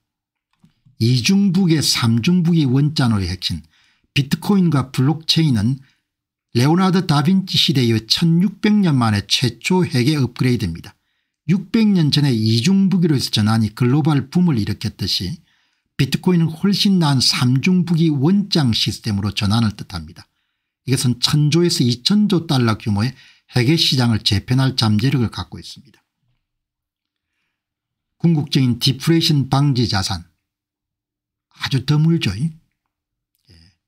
이중북의 삼중북이 원자노의 핵심, 비트코인과 블록체인은 레오나르도 다빈치 시대의 1600년 만에 최초 회계 업그레이드입니다. 600년 전에 이중북이로 해서 전환이 글로벌 붐을 일으켰듯이 비트코인은 훨씬 나은 삼중북이 원장 시스템으로 전환을 뜻합니다. 이것은 1000조에서 2000조 달러 규모의 회계 시장을 재편할 잠재력을 갖고 있습니다. 궁극적인 디플레이션 방지 자산, 아주 드물죠.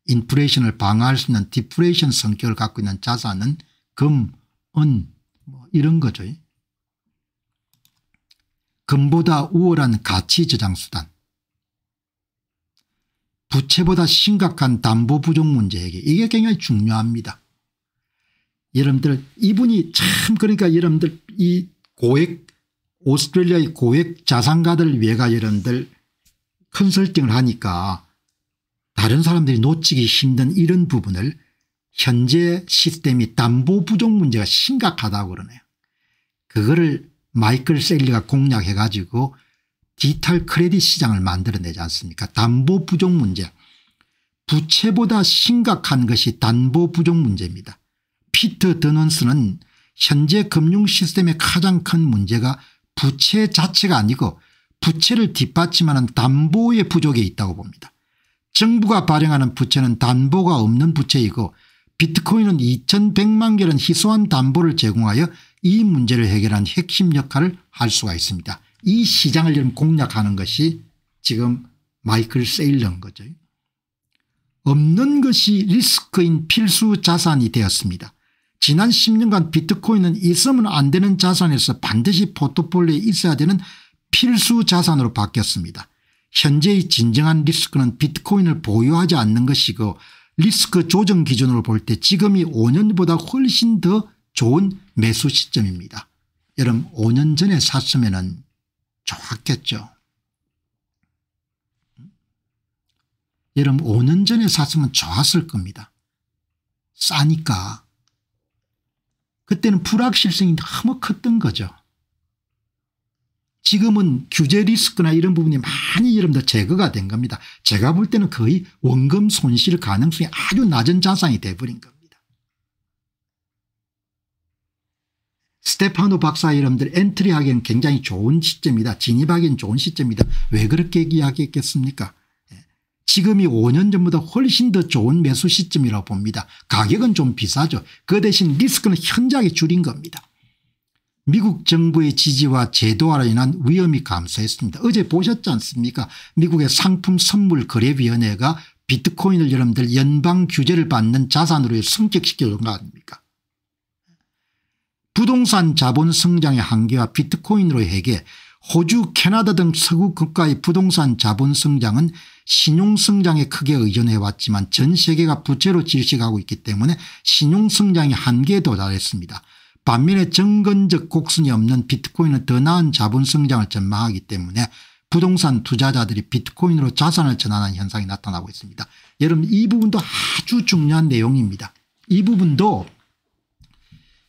인플레이션을 방어할 수 있는 디플레이션 성격을 갖고 있는 자산은 금, 은 뭐 이런 거죠. 금보다 우월한 가치 저장 수단, 부채보다 심각한 담보 부족 문제 해결, 이게 굉장히 중요합니다. 여러분들 이분이 참 그러니까 여러분들 이 고액 오스트레일리아의 고액 자산가들을 위해가 여러분들 컨설팅을 하니까 다른 사람들이 놓치기 힘든 이런 부분을 현재 시스템이 담보 부족 문제가 심각하다고 그러네요. 그거를 마이클 셀리가 공략해 가지고 디지털 크레딧 시장을 만들어내지 않습니까? 담보 부족 문제. 부채보다 심각한 것이 담보 부족 문제입니다. 피터 더넌스는 현재 금융 시스템의 가장 큰 문제가 부채 자체가 아니고 부채를 뒷받침하는 담보의 부족에 있다고 봅니다. 정부가 발행하는 부채는 담보가 없는 부채이고 비트코인은 2100만 개는 희소한 담보를 제공하여 이 문제를 해결한 핵심 역할을 할 수가 있습니다. 이 시장을 지금 공략하는 것이 지금 마이클 세일러인 거죠. 없는 것이 리스크인 필수 자산이 되었습니다. 지난 10년간 비트코인은 있으면 안 되는 자산에서 반드시 포트폴리오에 있어야 되는 필수 자산으로 바뀌었습니다. 현재의 진정한 리스크는 비트코인을 보유하지 않는 것이고 리스크 조정 기준으로 볼 때 지금이 5년보다 훨씬 더 좋은 매수 시점입니다. 여러분 5년 전에 샀으면 좋았겠죠. 여러분 5년 전에 샀으면 좋았을 겁니다. 싸니까. 그때는 불확실성이 너무 컸던 거죠. 지금은 규제 리스크나 이런 부분이 많이 여러분들 제거가 된 겁니다. 제가 볼 때는 거의 원금 손실 가능성이 아주 낮은 자산이 돼버린 겁니다. 스테파노 박사 여러분들 엔트리하기엔 굉장히 좋은 시점이다. 진입하기엔 좋은 시점이다. 왜 그렇게 이야기했겠습니까? 지금이 5년 전보다 훨씬 더 좋은 매수 시점이라고 봅니다. 가격은 좀 비싸죠. 그 대신 리스크는 현저하게 줄인 겁니다. 미국 정부의 지지와 제도화로 인한 위험이 감소했습니다. 어제 보셨지 않습니까? 미국의 상품 선물 거래위원회가 비트코인을 여러분들 연방 규제를 받는 자산으로 승격시켜 준 거 아닙니까? 부동산 자본 성장의 한계와 비트코인으로 해결 호주 캐나다 등 서구 국가의 부동산 자본 성장은 신용 성장에 크게 의존해 왔지만 전 세계가 부채로 질식하고 있기 때문에 신용 성장의 한계에 도달했습니다. 반면에 정건적 곡선이 없는 비트코인은 더 나은 자본 성장을 전망하기 때문에 부동산 투자자들이 비트코인으로 자산을 전환하는 현상이 나타나고 있습니다. 여러분 이 부분도 아주 중요한 내용입니다. 이 부분도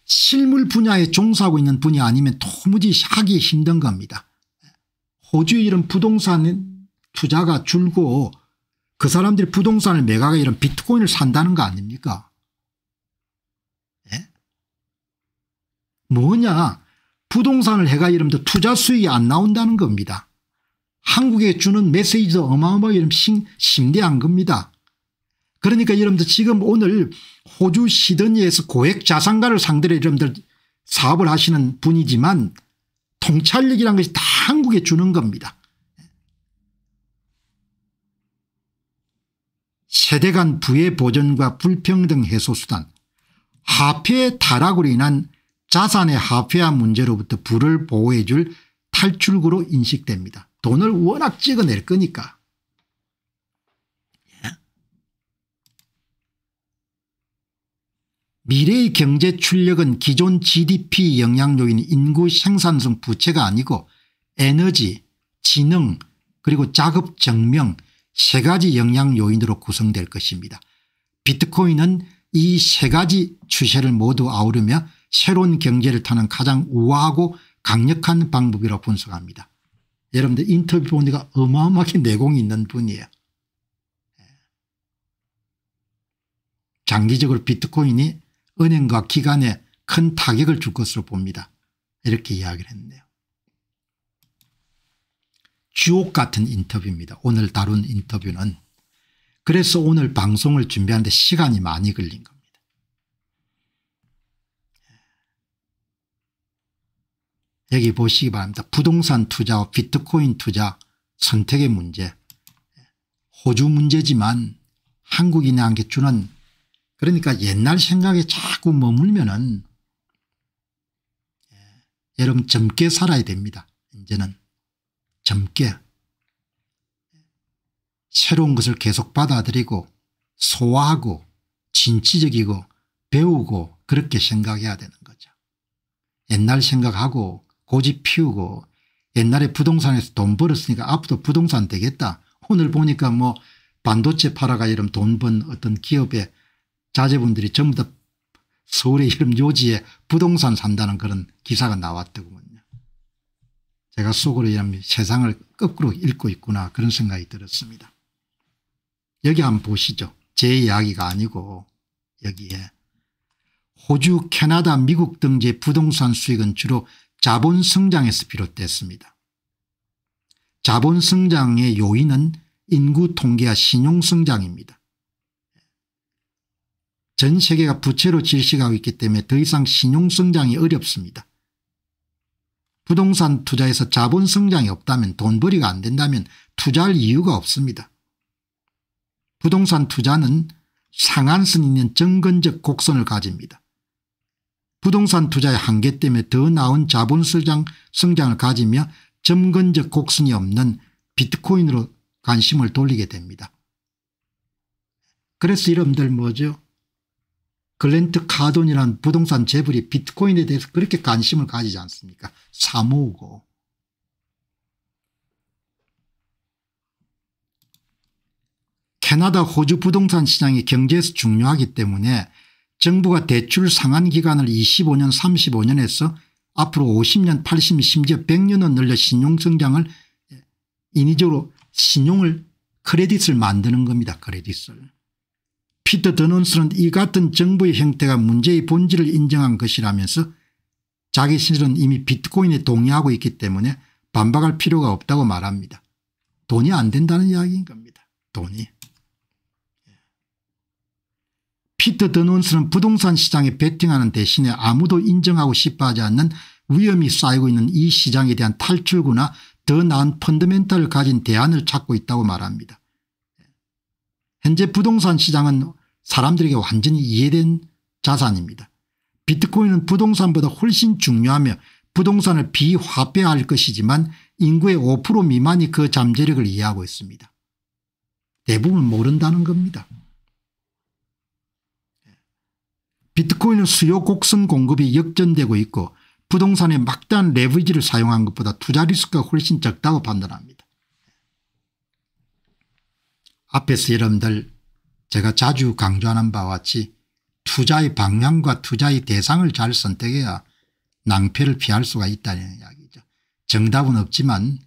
실물 분야에 종사하고 있는 분이 아니면 도무지 하기 힘든 겁니다. 호주의 이런 부동산 투자가 줄고 그 사람들이 부동산을 매각해 이런 비트코인을 산다는 거 아닙니까? 예? 뭐냐 부동산을 해가 여러분들 투자 수익이 안 나온다는 겁니다. 한국에 주는 메시지도 어마어마하게 심대한 겁니다. 그러니까 여러분들 지금 오늘 호주 시드니에서 고액 자산가를 상대로 여러분들 사업을 하시는 분이지만 통찰력이라는 것이 다 한국에 주는 겁니다. 세대 간 부의 보전과 불평등 해소 수단 화폐 타락으로 인한 자산의 화폐화 문제로부터 부를 보호해 줄 탈출구로 인식됩니다. 돈을 워낙 찍어낼 거니까. 미래의 경제 출력은 기존 GDP 영향 요인 인구 생산성 부채가 아니고 에너지, 지능 그리고 작업 증명 세 가지 영향 요인으로 구성될 것입니다. 비트코인은 이 세 가지 추세를 모두 아우르며 새로운 경제를 타는 가장 우아하고 강력한 방법이라고 분석합니다. 여러분들 인터뷰 보니까 어마어마하게 내공이 있는 분이에요. 장기적으로 비트코인이 은행과 기관에 큰 타격을 줄 것으로 봅니다. 이렇게 이야기를 했네요. 주옥 같은 인터뷰입니다. 오늘 다룬 인터뷰는. 그래서 오늘 방송을 준비하는데 시간이 많이 걸린 겁니다. 여기 보시기 바랍니다. 부동산 투자와 비트코인 투자 선택의 문제. 호주 문제지만 한국인에게 주는 그러니까 옛날 생각에 자꾸 머물면은 여러분 젊게 살아야 됩니다. 이제는 젊게 새로운 것을 계속 받아들이고 소화하고 진취적이고 배우고 그렇게 생각해야 되는 거죠. 옛날 생각하고 고집 피우고 옛날에 부동산에서 돈 벌었으니까 앞으로 부동산 되겠다. 오늘 보니까 뭐 반도체 팔아가 이런 돈 번 어떤 기업의 자제분들이 전부 다 서울의 이런 요지에 부동산 산다는 그런 기사가 나왔더군요. 제가 속으로 이런 세상을 거꾸로 읽고 있구나 그런 생각이 들었습니다. 여기 한번 보시죠. 제 이야기가 아니고 여기에 호주, 캐나다, 미국 등지의 부동산 수익은 주로 자본 성장에서 비롯됐습니다. 자본 성장의 요인은 인구 통계와 신용 성장입니다. 전 세계가 부채로 질식하고 있기 때문에 더 이상 신용 성장이 어렵습니다. 부동산 투자에서 자본 성장이 없다면, 돈벌이가 안 된다면 투자할 이유가 없습니다. 부동산 투자는 상한선 있는 정근적 곡선을 가집니다. 부동산 투자의 한계 때문에 더 나은 자본 성장을 가지며 점근적 곡선이 없는 비트코인으로 관심을 돌리게 됩니다. 그래서 여러분들 뭐죠? 글랜트 카돈이라는 부동산 재벌이 비트코인에 대해서 그렇게 관심을 가지지 않습니까? 사모으고. 캐나다, 호주 부동산 시장이 경제에서 중요하기 때문에 정부가 대출 상한 기간을 25년 35년에서 앞으로 50년 80년 심지어 100년은 늘려 신용성장을 인위적으로 크레딧을 만드는 겁니다. 크레딧을. 피터 더논스는 이 같은 정부의 형태가 문제의 본질을 인정한 것이라면서 자기 스스로는 이미 비트코인에 동의하고 있기 때문에 반박할 필요가 없다고 말합니다. 돈이 안 된다는 이야기인 겁니다. 돈이. 피터 더논스는 부동산 시장에 베팅하는 대신에 아무도 인정하고 싶어하지 않는 위험이 쌓이고 있는 이 시장에 대한 탈출구나 더 나은 펀더멘탈을 가진 대안을 찾고 있다고 말합니다. 현재 부동산 시장은 사람들에게 완전히 이해된 자산입니다. 비트코인은 부동산보다 훨씬 중요하며 부동산을 비화폐화할 것이지만 인구의 5% 미만이 그 잠재력을 이해하고 있습니다. 대부분 모른다는 겁니다. 비트코인은 수요 곡선 공급이 역전되고 있고 부동산에 막대한 레버리지를 사용한 것보다 투자 리스크가 훨씬 적다고 판단합니다. 앞에서 여러분들 제가 자주 강조하는 바와 같이 투자의 방향과 투자의 대상을 잘 선택해야 낭패를 피할 수가 있다는 이야기죠. 정답은 없지만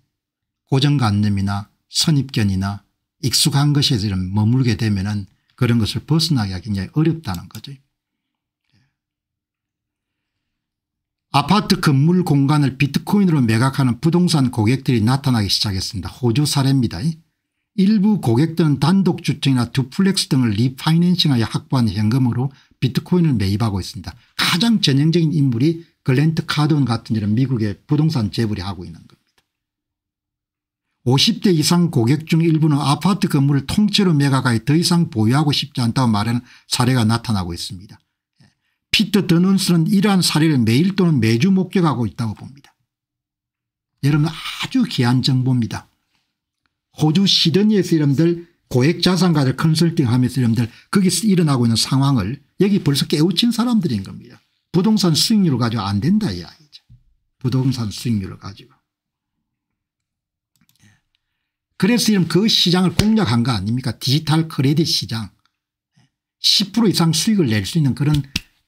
고정관념이나 선입견이나 익숙한 것에서 머물게 되면 그런 것을 벗어나기가 굉장히 어렵다는 거죠. 아파트 건물 공간을 비트코인으로 매각하는 부동산 고객들이 나타나기 시작했습니다. 호주 사례입니다. 일부 고객들은 단독주택이나 듀플렉스 등을 리파이낸싱하여 확보한 현금으로 비트코인을 매입하고 있습니다. 가장 전형적인 인물이 글랜트 카돈 같은 이런 미국의 부동산 재벌이 하고 있는 겁니다. 50대 이상 고객 중 일부는 아파트 건물을 통째로 매각하여 더 이상 보유하고 싶지 않다고 말하는 사례가 나타나고 있습니다. 피터 더논스는 이러한 사례를 매일 또는 매주 목격하고 있다고 봅니다. 여러분 아주 귀한 정보입니다. 호주 시드니에서 여러분들 고액자산가들 컨설팅하면서 여러분들 거기서 일어나고 있는 상황을 여기 벌써 깨우친 사람들인 겁니다. 부동산 수익률을 가지고 안 된다 이야기죠. 부동산 수익률을 가지고. 그래서 이런 그 시장을 공략한 거 아닙니까? 디지털 크레딧 시장. 10% 이상 수익을 낼 수 있는 그런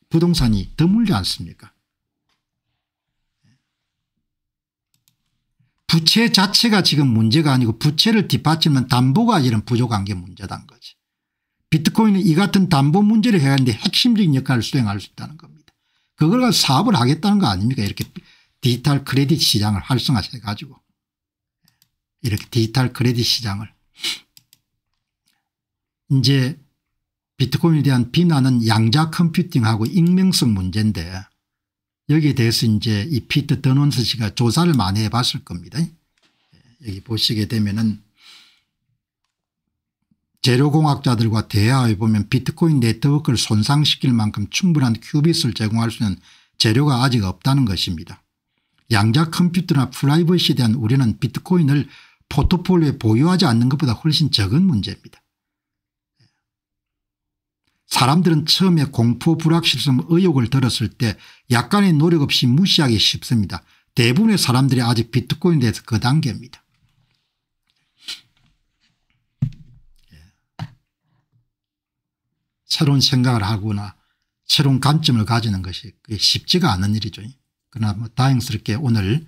부동산이 드물지 않습니까? 부채 자체가 지금 문제가 아니고 부채를 뒷받침하는 담보가 이런 부족한 게 문제다는 거지. 비트코인은 이 같은 담보 문제를 해가는데 핵심적인 역할을 수행할 수 있다는 겁니다. 그걸 가지고 사업을 하겠다는 거 아닙니까? 이렇게 디지털 크레딧 시장을 활성화해 가지고 이렇게 디지털 크레딧 시장을. 이제 비트코인에 대한 비난은 양자 컴퓨팅하고 익명성 문제인데 여기에 대해서 이제 이 피터 더논스 씨가 조사를 많이 해봤을 겁니다. 여기 보시게 되면은 재료공학자들과 대화해 보면 비트코인 네트워크를 손상시킬 만큼 충분한 큐빗을 제공할 수 있는 재료가 아직 없다는 것입니다. 양자 컴퓨터나 프라이버시에 대한 우려는 비트코인을 포트폴리오에 보유하지 않는 것보다 훨씬 적은 문제입니다. 사람들은 처음에 공포 불확실성 의혹을 들었을 때 약간의 노력 없이 무시하기 쉽습니다. 대부분의 사람들이 아직 비트코인에 대해서 그 단계입니다. 새로운 생각을 하거나 새로운 관점을 가지는 것이 쉽지가 않은 일이죠. 그러나 뭐 다행스럽게 오늘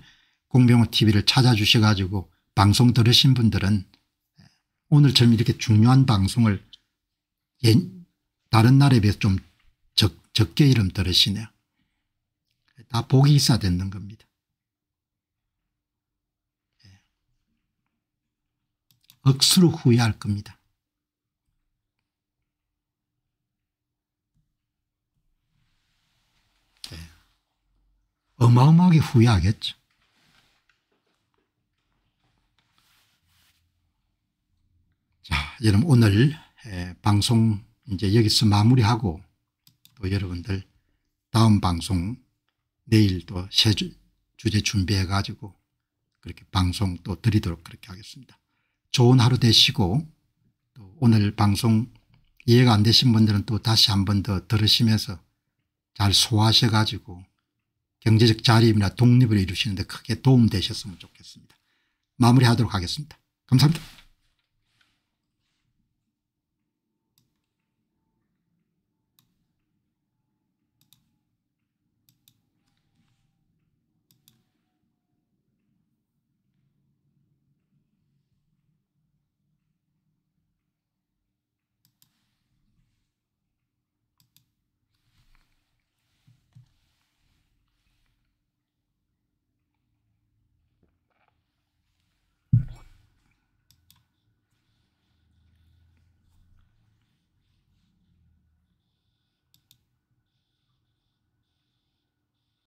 공병호TV를 찾아주셔 가지고 방송 들으신 분들은 오늘처럼 이렇게 중요한 방송을 다른 날에 비해서 좀 적게 이름 들으시네요. 다 복이 있어야 되는 겁니다. 억수로 후회할 겁니다. 어마어마하게 후회하겠죠. 자, 여러분 오늘 방송 이제 여기서 마무리하고 또 여러분들 다음 방송 내일 또 새 주제 준비해 가지고 그렇게 방송 또 드리도록 그렇게 하겠습니다. 좋은 하루 되시고 또 오늘 방송 이해가 안 되신 분들은 또 다시 한 번 더 들으시면서 잘 소화하셔 가지고 경제적 자립이나 독립을 이루시는 데 크게 도움 되셨으면 좋겠습니다. 마무리하도록 하겠습니다. 감사합니다.